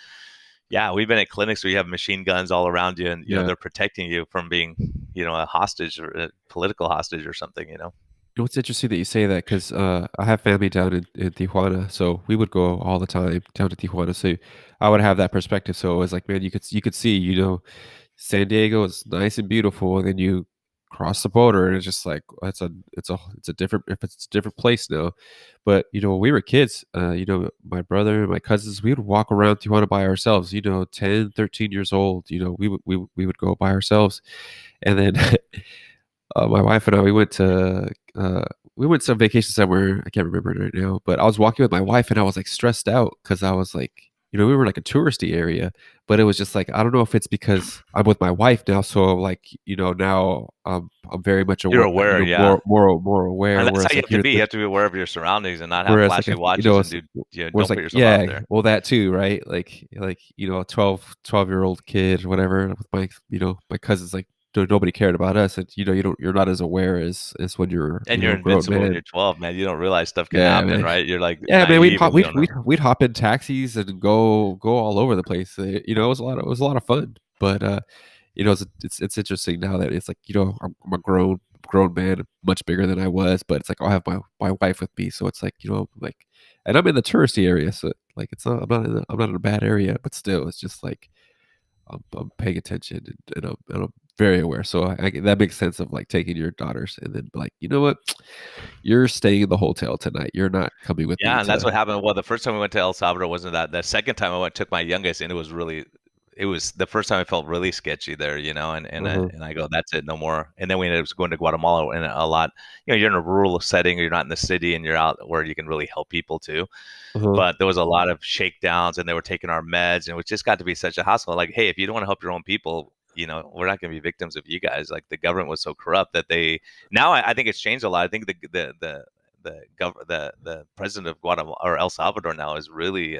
yeah, we've been at clinics where you have machine guns all around you, and yeah. they're protecting you from being a hostage or a political hostage or something. You know, it's interesting that you say that 'cause, I have family down in Tijuana, so we would go all the time down to Tijuana, so I would have that perspective, so it was like, man, you could see, San Diego is nice and beautiful, and then you cross the border, and it's just like, it's a different if it's a different place now. But, when we were kids, my brother and my cousins, we would walk around Tijuana by ourselves, 10, 13 years old, we would go by ourselves, and then my wife and I, we went to vacation somewhere. I can't remember it right now, but I was walking with my wife and I was like stressed out because I was like, we were like a touristy area, but it was just like, I don't know if it's because I'm with my wife now. So like, now I'm very much You're aware, aware, yeah, more aware. and that's how Whereas you like have to be. You have to be aware of your surroundings and not have whereas like, flashy watches and it's, don't whereas put like, yourself out yeah, there. well that too, right? Like, a 12-year-old kid or whatever with my, my cousins, like, nobody cared about us, and you're not as aware as when you're And you're a grown invincible when you're man. 12, man. You don't realize stuff can Yeah, happen, man. right? You're like Yeah, man. naive and you don't know. We'd hop in taxis and go all over the place. It was a lot of fun. But it's interesting now that it's like I'm a grown man, much bigger than I was. But it's like I'll have my wife with me, so it's like like, and I'm in the touristy area, so like it's not I'm not in a bad area, but still, it's just like I'm paying attention and I'm very aware. So that makes sense of like taking your daughters and then like, you know what, you're staying in the hotel tonight. You're not coming with me Yeah, and that's to. what happened. Well, the first time we went to El Salvador wasn't that. The second time I went, took my youngest, and it was the first time I felt really sketchy there, Uh-huh, and I go, that's it, no more. And then we ended up going to Guatemala, and a lot, you're in a rural setting, or you're not in the city, and you're out where you can really help people too. uh-huh, But there was a lot of shakedowns, and they were taking our meds, and it just got to be such a hassle. Like, hey, if you don't want to help your own people, we're not going to be victims of you guys. Like the government was so corrupt that they now I think it's changed a lot. I think the president of Guatemala or El Salvador now is really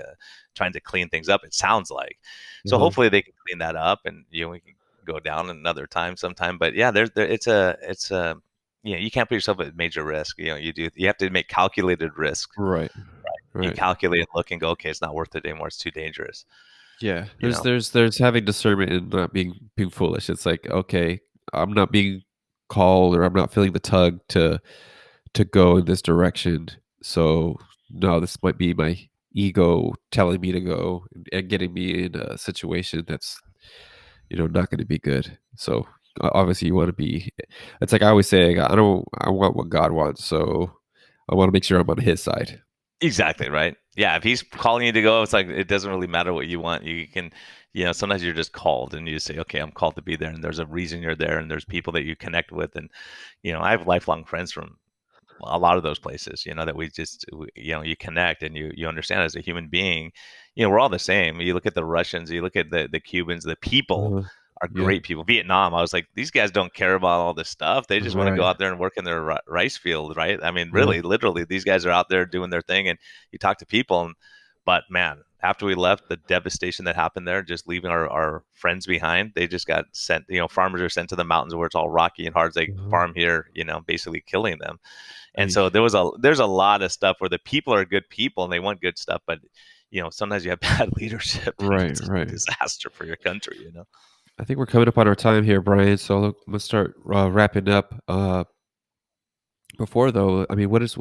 trying to clean things up. It sounds like, so uh-huh. hopefully they can clean that up, and we can go down another time sometime. But yeah, it's a you can't put yourself at major risk. You have to make calculated risk. Right, You right. calculate and look and go, okay, it's not worth it anymore. It's too dangerous. Yeah, you know? there's having discernment and not being foolish. It's like, okay, I'm not being called or I'm not feeling the tug to go in this direction. So no, this might be my ego telling me to go and getting me in a situation that's not going to be good. So obviously you want to be. It's like I always say, I want what God wants, so I want to make sure I'm on His side. Exactly, right? Yeah, if he's calling you to go, it's like it doesn't really matter what you want. You can, sometimes you're just called and you just say, okay, I'm called to be there, and there's a reason you're there, and there's people that you connect with, and I have lifelong friends from a lot of those places, that we just, you connect and you understand as a human being, we're all the same. You look at the Russians, you look at the Cubans, the people Uh, are yeah, great people. Vietnam, I was like, these guys don't care about all this stuff. They just want to go right. out there and work in their rice field, right? I mean, Uh, really, literally, these guys are out there doing their thing, and you talk to people, but man, after we left, the devastation that happened there, just leaving our friends behind, they just got sent. Farmers are sent to the mountains where it's all rocky and hard. They uh, farm here, basically killing them. And I, so there's a lot of stuff where the people are good people and they want good stuff, but sometimes you have bad leadership and right, it's a right. disaster for your country. I think we're coming up on our time here, Brian. So let's start wrapping up. Before though, I mean, what's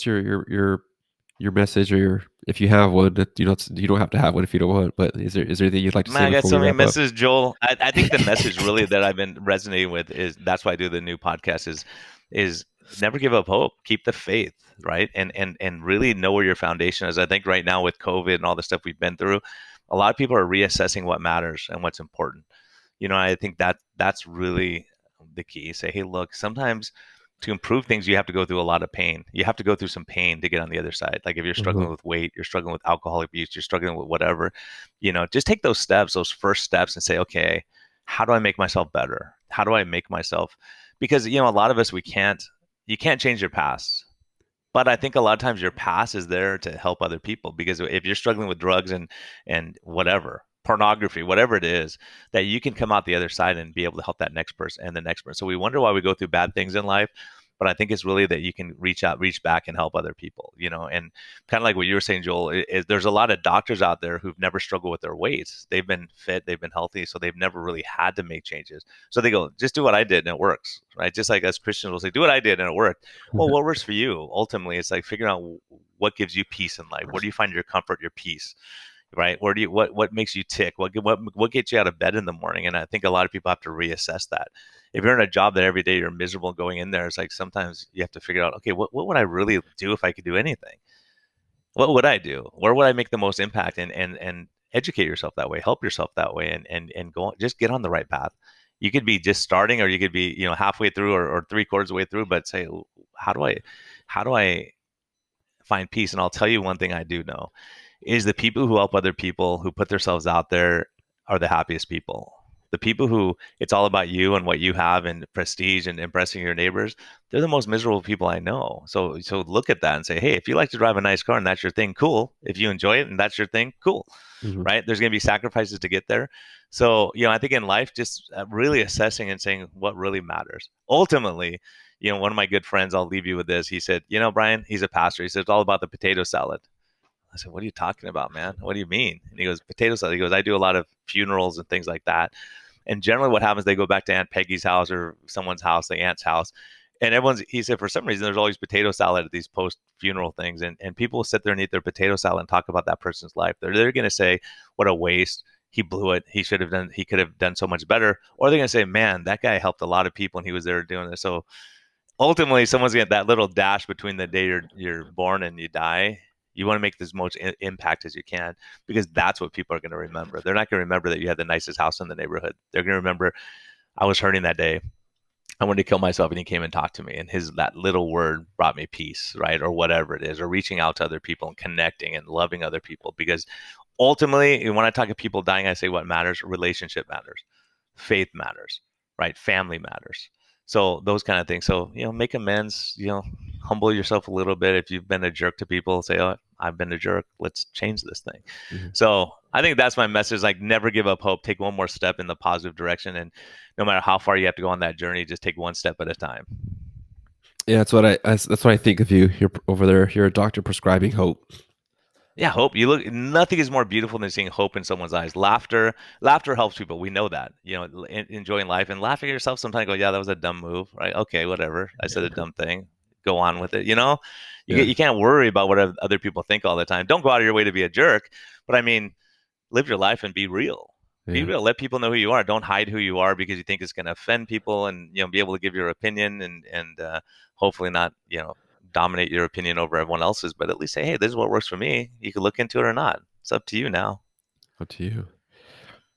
your message or your if you have one that you don't have to have one if you don't want, but is there anything you'd like to Man, say I got before so we many wrap up? messages, Joel. I think the message really that I've been resonating with is that's why I do the new podcast is never give up hope, keep the faith, right? And really know where your foundation is. I think right now with COVID and all the stuff we've been through, a lot of people are reassessing what matters and what's important. I think that's really the key. Say, hey, look, sometimes to improve things, you have to go through a lot of pain. You have to go through some pain to get on the other side. Like if you're Uh-huh. struggling with weight, you're struggling with alcohol abuse, you're struggling with whatever, just take those steps, those first steps, and say, okay, how do I make myself better? How do I make myself? Because a lot of us you can't change your past, but I think a lot of times your past is there to help other people because if you're struggling with drugs and whatever, pornography, whatever it is, that you can come out the other side and be able to help that next person and the next person. So we wonder why we go through bad things in life, but I think it's really that you can reach back and help other people. And kind of like what you were saying, Joel, there's a lot of doctors out there who've never struggled with their weights. They've been fit, they've been healthy, so they've never really had to make changes. So they go, just do what I did and it works, right? Just like us Christians will say, do what I did and it worked. Well, what works for you? Ultimately, it's like figuring out what gives you peace in life. Where do you find your comfort, your peace? Right? Where do you what makes you tick? What gets you out of bed in the morning? And I think a lot of people have to reassess that. If you're in a job that every day you're miserable going in there, it's like sometimes you have to figure out, okay, what would I really do if I could do anything? What would I do? Where would I make the most impact? And educate yourself that way, help yourself that way, and go just get on the right path. You could be just starting, or you could be halfway through, or three-quarters of the way through. But say, how do I find peace? And I'll tell you one thing I do know is the people who help other people, who put themselves out there, are the happiest people. The people who it's all about you and what you have and prestige and impressing your neighbors, they're the most miserable people I know. So look at that and say, hey, if you like to drive a nice car and that's your thing, cool. If you enjoy it and that's your thing, cool. Mhm. Right? There's going to be sacrifices to get there. So, I think in life, just really assessing and saying what really matters. Ultimately, one of my good friends, I'll leave you with this. He said, Brian, he's a pastor. He said, it's all about the potato salad. I said, what are you talking about, man? What do you mean? And he goes, potato salad. He goes, I do a lot of funerals and things like that. And generally what happens, they go back to Aunt Peggy's house or someone's house, the aunt's house. And he said, for some reason, there's always potato salad at these post funeral things. And people will sit there and eat their potato salad and talk about that person's life. They're going to say, what a waste. He blew it. He could have done so much better. Or they're going to say, man, that guy helped a lot of people and he was there doing this. So ultimately someone's getting that little dash between the day you're born and you die. You want to make this most impact as you can because that's what people are going to remember. They're not going to remember that you had the nicest house in the neighborhood. They're going to remember I was hurting that day. I wanted to kill myself, and he came and talked to me, and that little word brought me peace, right? Or whatever it is, or reaching out to other people and connecting and loving other people. Because ultimately, when I talk to people dying, I say what matters: relationship matters, faith matters, right? Family matters. So those kind of things. So make amends. Humble yourself a little bit. If you've been a jerk to people, say, "Oh, I've been a jerk. Let's change this thing." Mhm. So I think that's my message. Like, never give up hope. Take one more step in the positive direction, and no matter how far you have to go on that journey, just take one step at a time. Yeah, that's what I think of you. You're over there. You're a doctor prescribing hope. Yeah, hope. You look, nothing is more beautiful than seeing hope in someone's eyes. Laughter helps people. We know that. Enjoying life and laughing at yourself sometimes. Go, yeah, that was a dumb move, right? Okay, whatever. I said a dumb thing. Go on with it. Yeah. You can't worry about what other people think all the time. Don't go out of your way to be a jerk, but I mean, live your life and be real. Be Yeah. real. Let people know who you are. Don't hide who you are because you think it's going to offend people, and be able to give your opinion and hopefully not dominate your opinion over everyone else's. But at least say, hey, this is what works for me. You can look into it or not. It's up to you now. Up to you.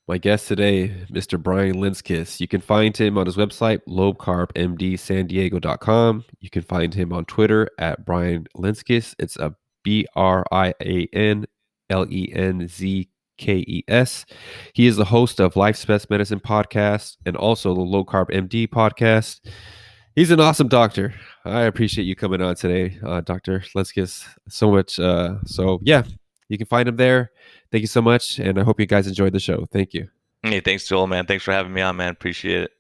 My guest today, Mr. Brian Lenzkes. You can find him on his website, lowcarbmdsandiego.com. You can find him on Twitter at Brian Lenzkes. It's a BrianLenzkes. He is the host of Life's Best Medicine podcast and also the Low Carb MD podcast. He's an awesome doctor. I appreciate you coming on today, Dr. Lenzkes, so much. Yeah, you can find him there. Thank you so much, and I hope you guys enjoyed the show. Thank you. Hey, thanks, Joel, man. Thanks for having me on, man. Appreciate it.